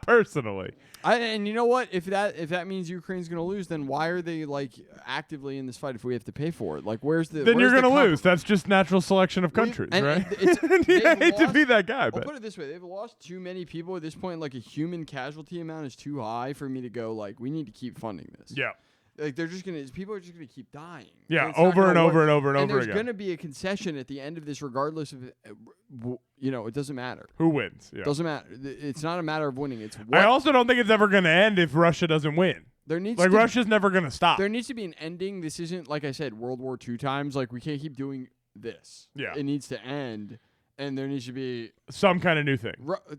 personally. And you know what? If that means Ukraine's going to lose, then why are they like actively in this fight if we have to pay for it? Like, where's the? Then where's you're the going to lose. That's just natural selection of countries, right? I hate to be that guy, I'll but put it this way: they've lost too many people at this point. Like, a human casualty amount is too high for me to go. Like, we need to keep funding this. yeah. Like, people are just gonna keep dying. Yeah, it's not over gonna and over work. and over and over there's again. gonna be a concession at the end of this, regardless of, it doesn't matter. Who wins? Yeah. Doesn't matter. It's not a matter of winning. It's what I also don't think it's ever going to end if Russia doesn't win. there needs Like, to Russia's never going to stop. There needs to be an ending. This isn't, like I said, World War II times. Like, we can't keep doing this. Yeah. It needs to end, and there needs to be Some kind of new thing.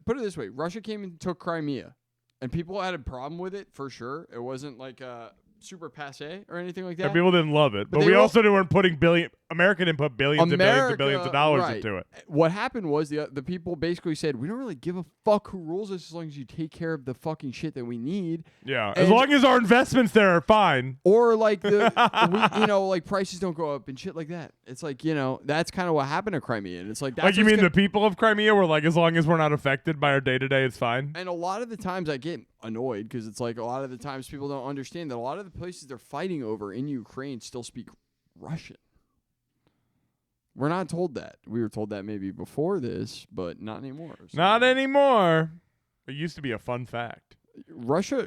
put it this way: Russia came and took Crimea, and people had a problem with it for sure. It wasn't like super passe or anything like that. And people didn't love it. But they we were- also weren't putting America didn't put billions and billions of dollars right. into it. What happened was the people basically said, we don't really give a fuck who rules us as long as you take care of the fucking shit that we need. Yeah. And- As long as our investments there are fine. Or like like prices don't go up and shit like that. It's like, that's kind of what happened to Crimea. And it's like, that's Like, you what's mean gonna- the people of Crimea were like, as long as we're not affected by our day-to-day, it's fine? And a lot of the times I get annoyed because it's like a lot of the times people don't understand that a lot of the places they're fighting over in Ukraine still speak Russian. We're not told that. We were told that maybe before this, but not anymore. So Not anymore. It used to be a fun fact.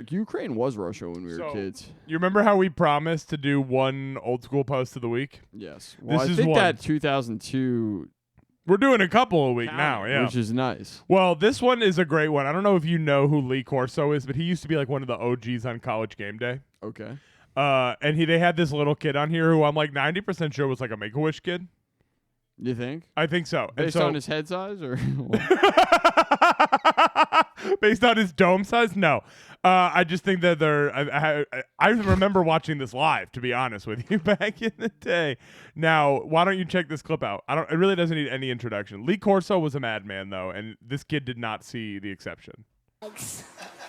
Ukraine was Russia when we were So, kids. You remember how we promised to do one old school post of the week? Yes. Well, This I is think one. that 2002 We're doing a couple a week now, yeah. which is nice. Well, this one is a great one. I don't know if you know who Lee Corso is, but he used to be like one of the OGs on College Game Day. Okay. And they had this little kid on here who I'm like 90% sure was like a Make-A-Wish kid. You think? I think so. Based on his head size or based on his dome size? No. I just think that I remember watching this live, to be honest with you, back in the day. Now, why don't you check this clip out? It really doesn't need any introduction. Lee Corso was a madman, though, and this kid did not see the exception.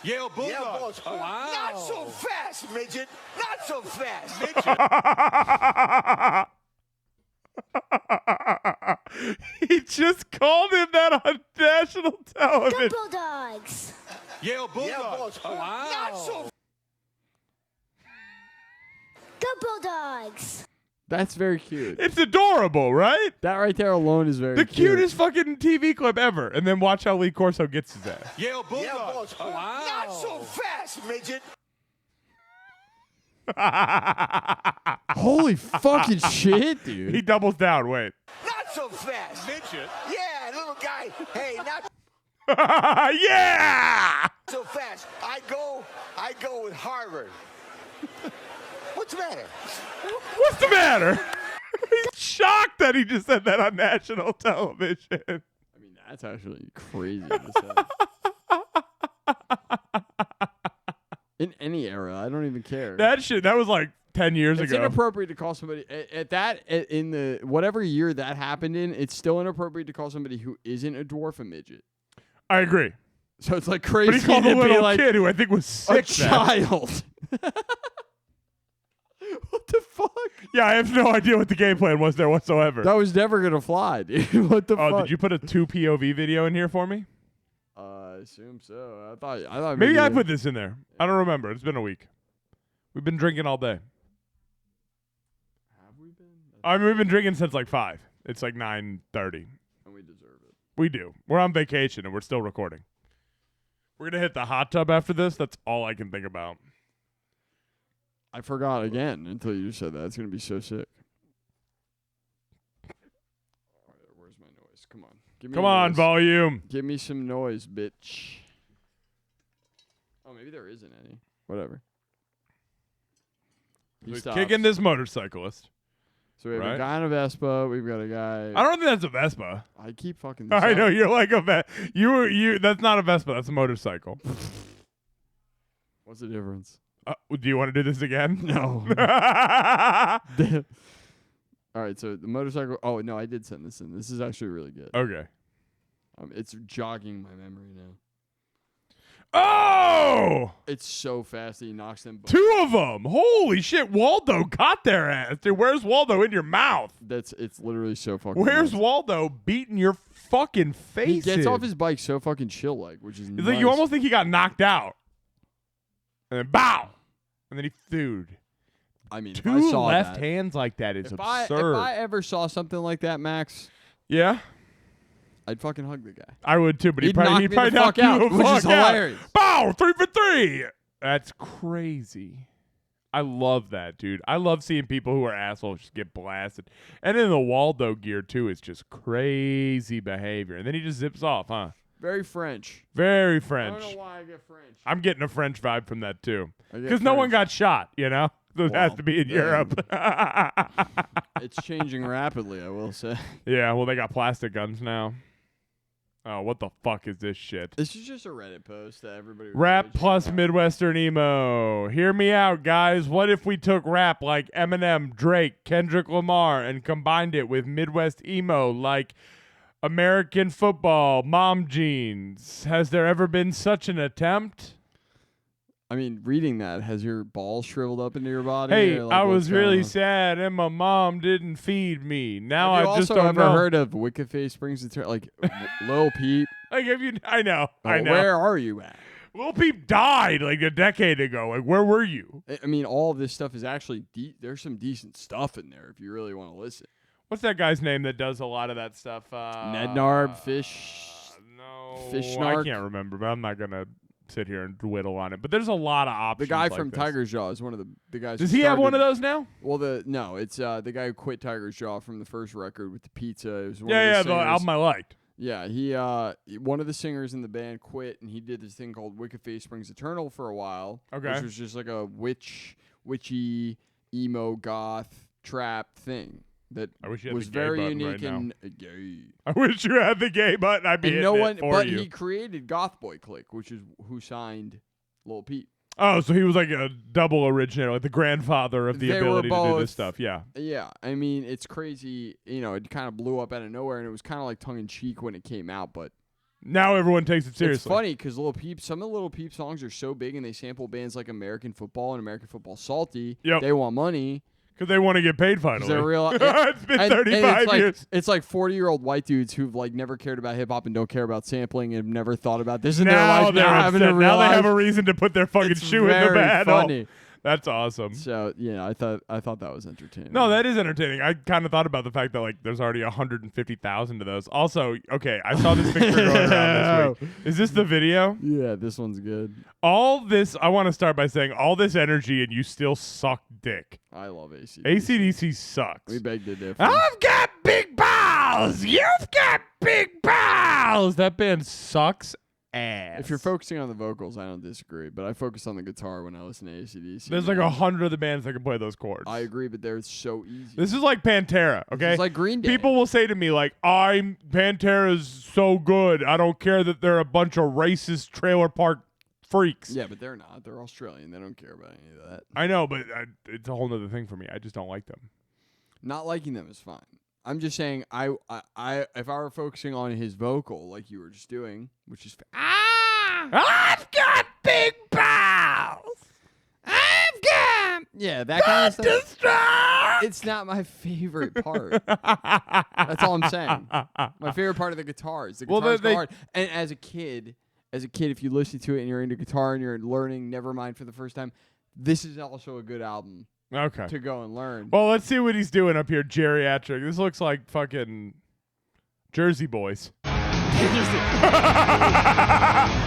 Yale Bulldogs. Wow. Not so fast, midget. Not so fast. He just called him that on national television. Bulldogs. Yale Bulldogs. Wow. Not so. Go Bulldogs. That's very cute. It's adorable, right? That right there alone is very The cute. cutest fucking TV clip ever. And then watch how Lee Corso gets his ass. Yale Bulldogs. Wow. Not so fast, midget. Holy fucking shit, dude. He doubles down. Wait. Not so fast. Midget. Yeah, little guy. Hey, not Yeah! so fast. I go with Harvard. What's the matter? What's the matter? He's shocked that he just said that on national television. I mean, that's actually crazy to say. In any era, I don't even care. That was like 10 years It's ago. inappropriate to call somebody in the whatever year that happened in. It's still inappropriate to call somebody who isn't a dwarf a midget. I agree. So it's like crazy. But he called to a be little like kid who I think was a 6 then. child. What the fuck? Yeah, I have no idea what the game plan was there whatsoever. That was never gonna fly, dude. What the fuck? Oh, did you put a 2 POV video in here for me? I assume so. I thought Maybe I put this in there. I don't remember. It's been a week. We've been drinking all day. Have we been? I mean, we've been drinking since like 5. It's like 9:30. And we deserve it. We do. We're on vacation and we're still recording. We're going to hit the hot tub after this. That's all I can think about. I forgot again until you just said that. It's gonna be so sick. All right, where's my noise? Come on. Give me Come a on, noise. volume. Give me some noise, bitch. Oh, maybe there isn't any. Whatever. He We're stops. kicking this motorcyclist. So we have right? a guy on a Vespa. We've got a guy. I don't think that's a Vespa. I keep fucking this I up. know you're like a you. That's not a Vespa. That's a motorcycle. What's the difference? Do you want to do this again? No. All right, so the motorcycle. Oh no, I did send this in. This is actually really good. Okay. It's jogging my memory now. Oh! It's so fast that he knocks them both. 2 of them. Holy shit. Waldo got their ass. Dude, where's Waldo in your mouth? It's literally so fucking Where's nuts. Waldo beating your fucking face? He gets in? off his bike so fucking chill like, which is It's nice. like you almost think he got knocked out. And then bow. And then he dude. I mean, if 2 I saw left that, hands like that is if absurd. I ever saw something like that, Max, yeah? I'd fucking hug the guy. I would too, but He'd knock me the fuck knock you out, the which is fuck out. hilarious. Bow, 3 for 3. That's crazy. I love that, dude. I love seeing people who are assholes just get blasted. And in the Waldo gear, too, it's just crazy behavior. And then he just zips off, huh? Very French. Very I French. don't know why I get French. I'm getting a French vibe from that, too. I get Because no one French. got shot, you know? So it has to be in Europe. It's changing rapidly, I will say. Yeah, well, they got plastic guns now. Oh, what the fuck is this shit? This is just a Reddit post that everybody. was Rap raging plus about. Midwestern emo. Hear me out, guys. What if we took rap like Eminem, Drake, Kendrick Lamar, and combined it with Midwest emo like American football, mom jeans? Has there ever been such an attempt? I mean, reading that, has your balls shriveled up into your body? Hey, or, like, I what's was really going on? sad, and my mom didn't feed me. Now Have you I just also don't ever know. heard of Wicked Face Brings the like Lil Peep? Like, if you, I know. Oh, where are you at? Lil Peep died like a decade ago. Like, where were you? I mean, all of this stuff is actually there's some decent stuff in there if you really want to listen. What's that guy's name that does a lot of that stuff? Nednarb, Fish. No, Fish I Snark. can't remember, but I'm not gonna sit here and whittle on it. But there's a lot of The options. guy like from this. Tiger's Jaw is one of the guys. Does who he have one of started- those now? Well, no, it's the guy who quit Tiger's Jaw from the first record with the pizza. It was one Yeah, of yeah, the the singers. album I liked. Yeah, he one of the singers in the band quit, and he did this thing called Wicked Face Springs Eternal for a while. Okay. Which was just like a witchy, emo, goth, trap thing that I wish you had was the gay very button unique right and gay. I wish you had the gay button. I'd be And hitting no one, it for but you. he created Goth Boy Clique, which is who signed Lil Peep. Oh, so he was like a double originator, like the grandfather of the They were ability to do both- this stuff. Yeah. Yeah, I mean, it's crazy. You know, it kind of blew up out of nowhere, and it was kind of like tongue in cheek when it came out, but. Now everyone takes it seriously. It's funny because Lil Peep, some of the Lil Peep songs are so big and they sample bands like American Football and American Football Salty. Yep. They want money. Because they want to get paid 'Cause finally. They're real. It's been and 35 it's like, years. It's like 40-year-old white dudes who've like never cared about hip hop and don't care about sampling and have never thought about this in their Now life. they're Now having to upset. Now they realize have a reason to put their fucking it's shoe in the very battle. funny. That's awesome. So yeah, I thought that was entertaining. No, that is entertaining. I kind of thought about the fact that like there's already 150,000 of those. Also, okay, I saw this picture going around this week. Is this the video? Yeah, this one's good. All this, I want to start by saying all this energy and you still suck dick. I love AC/DC. AC/DC sucks. We beg to differ. I've got big balls. You've got big balls. That band sucks ass. If you're focusing on the vocals, I don't disagree, but I focus on the guitar when I listen to AC/DC. There's like 100 of the bands that can play those chords. I agree, but they're so easy. This is like Pantera, okay? It's like Green Day. People will say to me like, Pantera's so good. I don't care that they're a bunch of racist trailer park freaks. Yeah, but they're not. They're Australian. They don't care about any of that. I know, but it's a whole nother thing for me. I just don't like them. Not liking them is fine. I'm just saying, I if I were focusing on his vocal like you were just doing, which is I've got big balls. I've got that kind of stuff. It's not my favorite part. That's all I'm saying. My favorite part of the guitar is the Well, guitar's they- hard. And as a kid, if you listen to it and you're into guitar and you're learning Nevermind for the first time, this is also a good album Okay. to go and learn. Well, let's see what he's doing up here, geriatric. This looks like fucking Jersey Boys.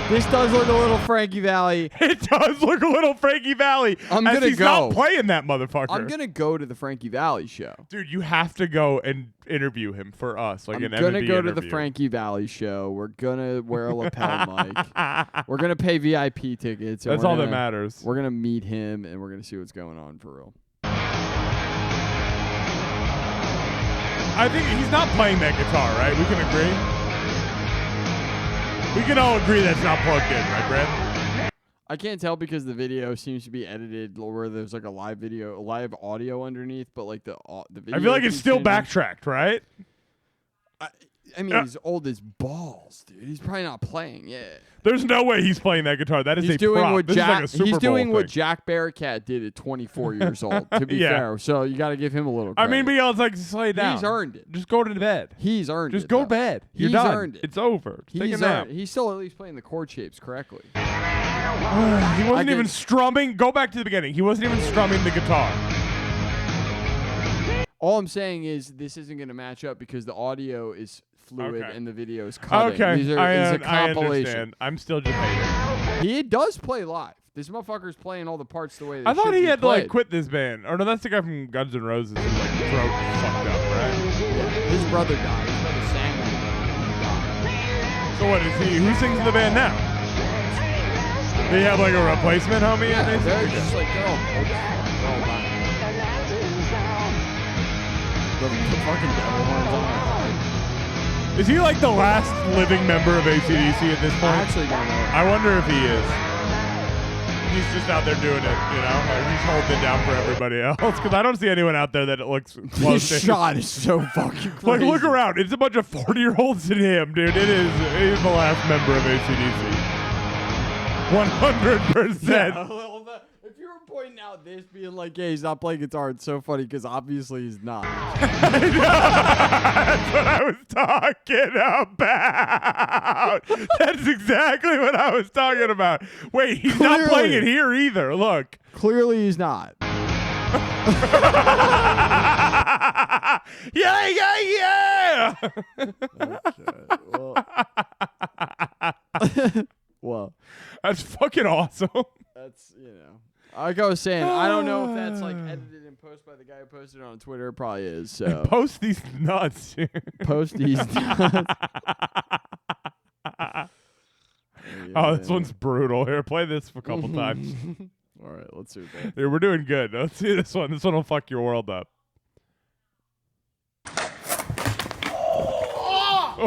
This does look a little Frankie Valli. It does look a little Frankie Valli. I'm as gonna he's go. not playing that motherfucker. I'm gonna go to the Frankie Valli show. Dude, you have to go and interview him for us, like I'm an gonna M&B go to the interview. Frankie Valli show. We're gonna wear a lapel mic. We're gonna pay VIP tickets. And That's we're all that gonna- matters. We're gonna meet him and we're gonna see what's going on for real. I think he's not playing that guitar, right? We can agree. We can all agree that's not plugged in, right, Brad? I can't tell because the video seems to be edited where there's like a live audio underneath, but like the video. I feel like it's keeps still changing. backtracked, right? I mean, he's old as balls, dude. He's probably not playing. Yeah. There's no way he's playing that guitar. That is He's a doing prop. what This is like a Super he's Bowl doing what thing. Jack Bearcat did at 24 years old. To be fair, so you got to give him a little I credit. mean, but y'all's like, lay down. He's earned it. Just go to bed. He's earned Just it. go though. to bed. You're He's done. earned it. It's over. Just take a He's nap. earned. He's still at least playing the chord shapes correctly. He wasn't even strumming. Go back to the beginning. He wasn't even strumming the guitar. All I'm saying is this isn't going to match up because the audio is fluid and the video is cutting. Okay, These are, I it's a compilation. understand. I'm still just hating. He does play live. This motherfucker's playing all the parts the way they I thought should he be had to like played. quit this band. Or no, that's the guy from Guns N' Roses who's like throat fucked up, right? Yeah, his brother died. His brother sang in the band. He died. So what is he? Who sings in the band now? They have like a replacement, homie. Yeah, and they're just like they're all dying. The fucking devil horns on their Is he like the last living member of AC/DC at this point? I actually don't know. I wonder if he is. He's just out there doing it, you know? Like he's holding it down for everybody else. Because I don't see anyone out there that it looks close This to. shot is so fucking crazy. Like, look around. It's a bunch of 40-year-olds and him, dude. He's the last member of AC/DC. 100%. Yeah, if you were pointing out this being like, yeah, he's not playing guitar, it's so funny because obviously he's not. That's what I was talking about. That's exactly what I was talking about. Wait, he's not playing it here either. Look. Clearly he's not. Yeah, yeah, Okay, well, that's fucking awesome. That's, like I was saying, I don't know if that's like edited and posted by the guy who posted it on Twitter. It probably is. So Post these nuts. Post these nuts. Oh, this one's brutal. Here, play this a couple times. All right, let's do that. Here, we're doing good. Let's see this one. This one will fuck your world up.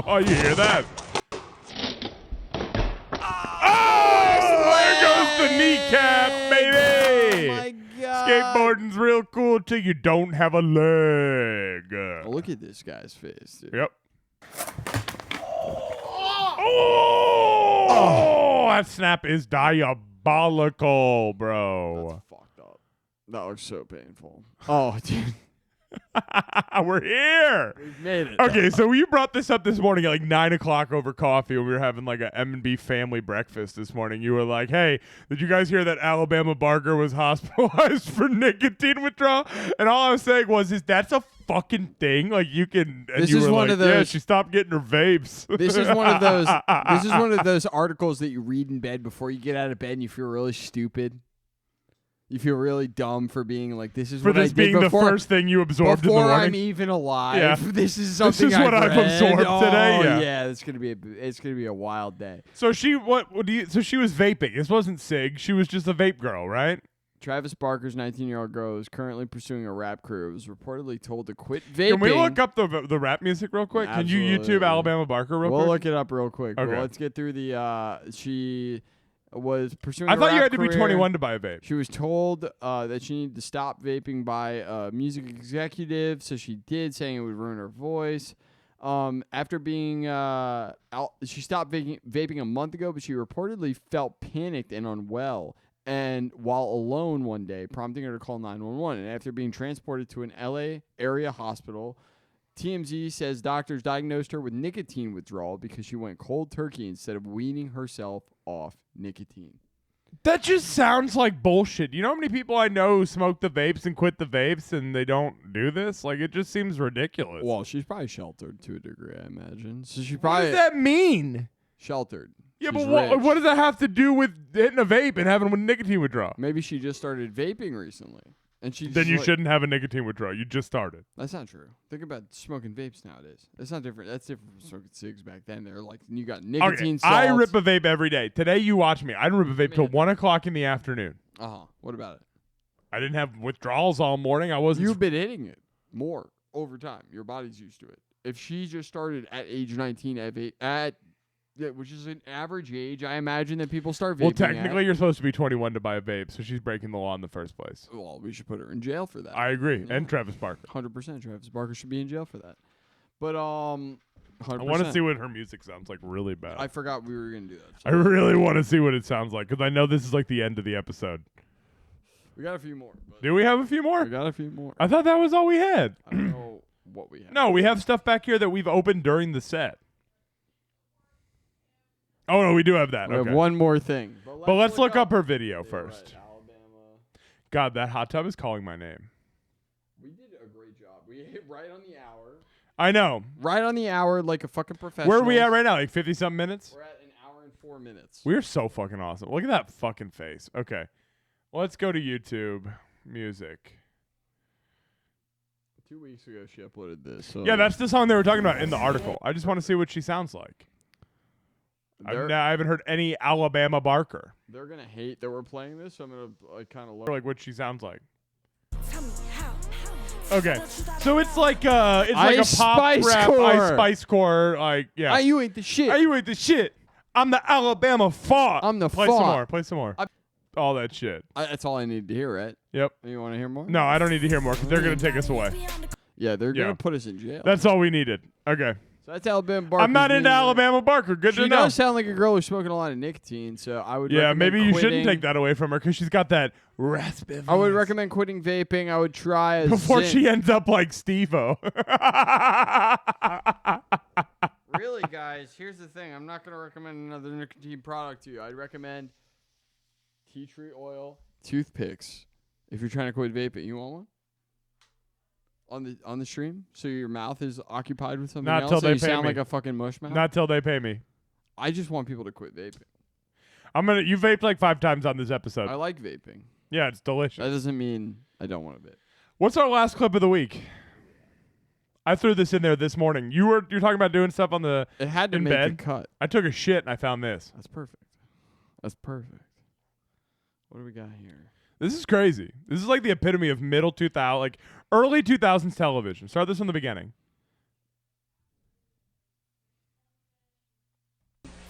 Oh, you hear that? There goes the kneecap, baby. Oh my God. Skateboarding's real cool till you don't have a leg. Oh, look at this guy's face, dude. Yep. Oh, that snap is diabolical, bro. That's fucked up. That looks so painful. Oh, dude. We're here. We've made it. Okay, so you brought this up this morning at like 9 o'clock over coffee when we were having like a M&B family breakfast this morning. You were like, hey, did you guys hear that Alabama Barker was hospitalized for nicotine withdrawal? And all I was saying was, that's a fucking thing. Like you can. And This you is were one like, of those. Yeah, she stopped getting her vapes. This is one of those. This is one of those articles that you read in bed before you get out of bed, and you feel really stupid. You feel really dumb for being like, this is For what I this did being before, the first thing you absorbed in the before morning. I'm even alive. Yeah. This is something This is what I've read. absorbed Oh, today. Yeah, it's gonna be a wild day. So she So she was vaping. This wasn't Sig. She was just a vape girl, right? Travis Barker's 19-year-old girl is currently pursuing a rap career. Was reportedly told to quit vaping. Can we look up the rap music real quick? Can you YouTube Absolutely. Alabama Barker real We'll quick? look it up real quick. Okay. Well, let's get through the. She was pursuing. I a thought you rap had to be career. 21 to buy a vape. She was told that she needed to stop vaping by a music executive, so she did, saying it would ruin her voice. After being she stopped vaping a month ago, but she reportedly felt panicked and unwell, and while alone one day, prompting her to call 911. And after being transported to an LA area hospital, TMZ says doctors diagnosed her with nicotine withdrawal because she went cold turkey instead of weaning herself off nicotine. That just sounds like bullshit. You know how many people I know who smoke the vapes and quit the vapes and they don't do this? Like, it just seems ridiculous. Well, she's probably sheltered to a degree, I imagine. So she What probably does that mean? sheltered. Yeah, She's but rich. what does that have to do with hitting a vape and having a nicotine withdrawal? Maybe she just started vaping recently, and she. Then you shouldn't have a nicotine withdrawal. You just started. That's not true. Think about smoking vapes nowadays. That's not different. That's different from smoking cigs back then. They're like you got nicotine. Okay, I salts. rip a vape every day. Today, you watch me. I didn't rip a vape till 1 o'clock in the afternoon. What about it? I didn't have withdrawals all morning. I wasn't. You've been hitting it more over time. Your body's used to it. If she just started at age 19 which is an average age, I imagine that people start vaping. Well, technically, at. you're supposed to be 21 to buy a vape, so she's breaking the law in the first place. Well, we should put her in jail for that. I agree. And Travis Barker. 100%. Travis Barker should be in jail for that. But 100%. I want to see what her music sounds like really bad. I forgot we were going to do that. I really want to see what it sounds like because I know this is like the end of the episode. We got a few more. Do we have a few more? We got a few more. I thought that was all we had. I don't know what we have. No, we have stuff back here that we've opened during the set. Oh, no, we do have that. We Okay. have one more thing. But let's look up her video first. God, that hot tub is calling my name. We did a great job. We hit right on the hour. I know. Right on the hour like a fucking professional. Where are we at right now? Like 50-something minutes? We're at an hour and 4 minutes. We're so fucking awesome. Look at that fucking face. Okay. Let's go to YouTube Music. 2 weeks ago, she uploaded this. So Yeah, that's the song they were talking about in the article. I just want to see what she sounds like. I haven't heard any Alabama Barker. They're going to hate that we're playing this, so I'm going to like kind of look. Or like what she sounds like. Okay, so it's like a pop rap, Ice Spice-core, like yeah. You ain't the shit. You ain't the shit. I'm the Alabama font. I'm the Play font. some more. Play some more. All that shit. That's all I need to hear, right? Yep. You want to hear more? No, I don't need to hear more because they're gonna take us away. Yeah, they're gonna put us in jail. That's all we needed. Okay. So that's Alabama Barker. I'm not into Alabama Barker. Good to know. She does sound like a girl who's smoking a lot of nicotine, so I would. Yeah, maybe you quitting. shouldn't take that away from her because she's got that raspy voice. I would recommend quitting vaping. I would try a before Zyn. she ends up like Steve-O. Really, guys, here's the thing. I'm not going to recommend another nicotine product to you. I'd recommend tea tree oil, toothpicks. If you're trying to quit vaping, you want one? On the stream? So your mouth is occupied with something Not else? till So they you pay sound me. like a fucking mush mouth? Not till they pay me. I just want people to quit vaping. You vaped like 5 times on this episode. I like vaping. Yeah, it's delicious. That doesn't mean I don't want to vape. What's our last clip of the week? I threw this in there this morning. You're talking about doing stuff on the It had to in make bed. a cut. I took a shit and I found this. That's perfect. That's perfect. What do we got here? This is crazy. This is like the epitome of middle 2000, like early 2000s television. Start this from the beginning.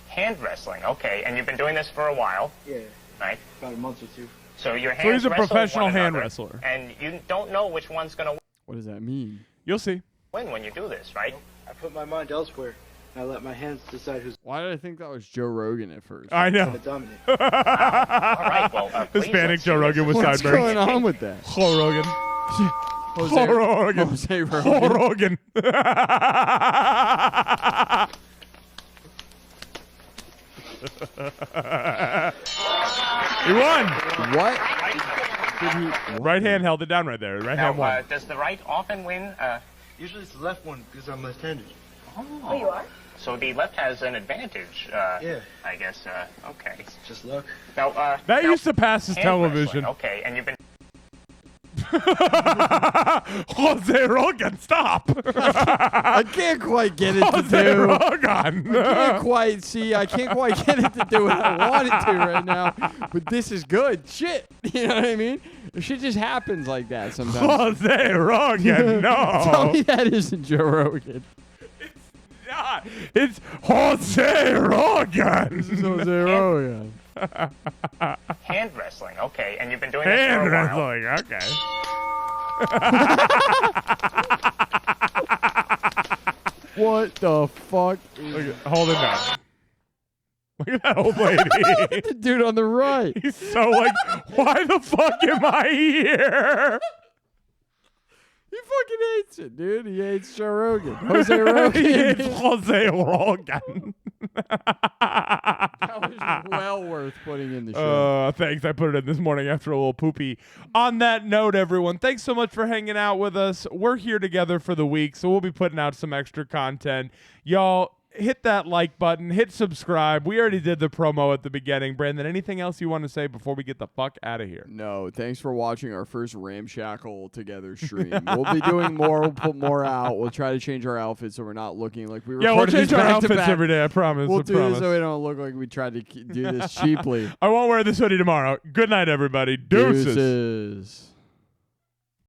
Hand wrestling, okay, and you've been doing this for a while. Yeah. Right? About a month or two. So your So hands he's a wrestle professional one hand another, wrestler. and you don't know which one's going to What does that mean? You'll see. win when you do this, right? I put my mind elsewhere. I let my hands decide who's Why did I think that was Joe Rogan at first? I know. gonna dominate. All right, well, please, Hispanic let's Joe see Rogan this. with What's sideburns. going on with that? Joe Rogan. Jose Rogan. Jose Rogan. Joe Rogan. He won. What? Did he? Right hand held it down right there. Right hand Now, won. does the right often win? Usually it's the left one because I'm left-handed. Oh, you are? So the left has an advantage. Yeah. I guess. Okay. It's just luck. Now, That now, used to pass as hand television. wrestling, okay, and you've been. Jose Rogan, stop. I can't quite get it to Jose do. Rogan. I can't quite see. I can't quite get it to do what I want it to right now. But this is good shit. You know what I mean? Shit just happens like that sometimes. Jose Rogan, no. Tell me that isn't Joe Rogan. God, it's Jose Rogan. This is Jose Rogan. Hand wrestling, okay, and you've been doing this Hand for a while. wrestling, okay. What the fuck? Look at, hold it down. Look at that old lady. The dude on the right. He's so like, why the fuck am I here? He fucking hates it, dude. He hates Joe Rogan. Jose Rogan. He hates Jose Rogan. That was well worth putting in the show. Thanks. I put it in this morning after a little poopy. On that note, everyone, thanks so much for hanging out with us. We're here together for the week, so we'll be putting out some extra content. Y'all, hit that like button. Hit subscribe. We already did the promo at the beginning. Brandon, anything else you want to say before we get the fuck out of here? No, thanks for watching our first ramshackle together stream. We'll be doing more. We'll put more out. We'll try to change our outfits so we're not looking like we Yeah, we'll recorded change this our back to outfits back. every day. I promise. We'll I do promise. this so we don't look like we tried to do this cheaply. I won't wear this hoodie tomorrow. Good night, everybody. Deuces. Deuces.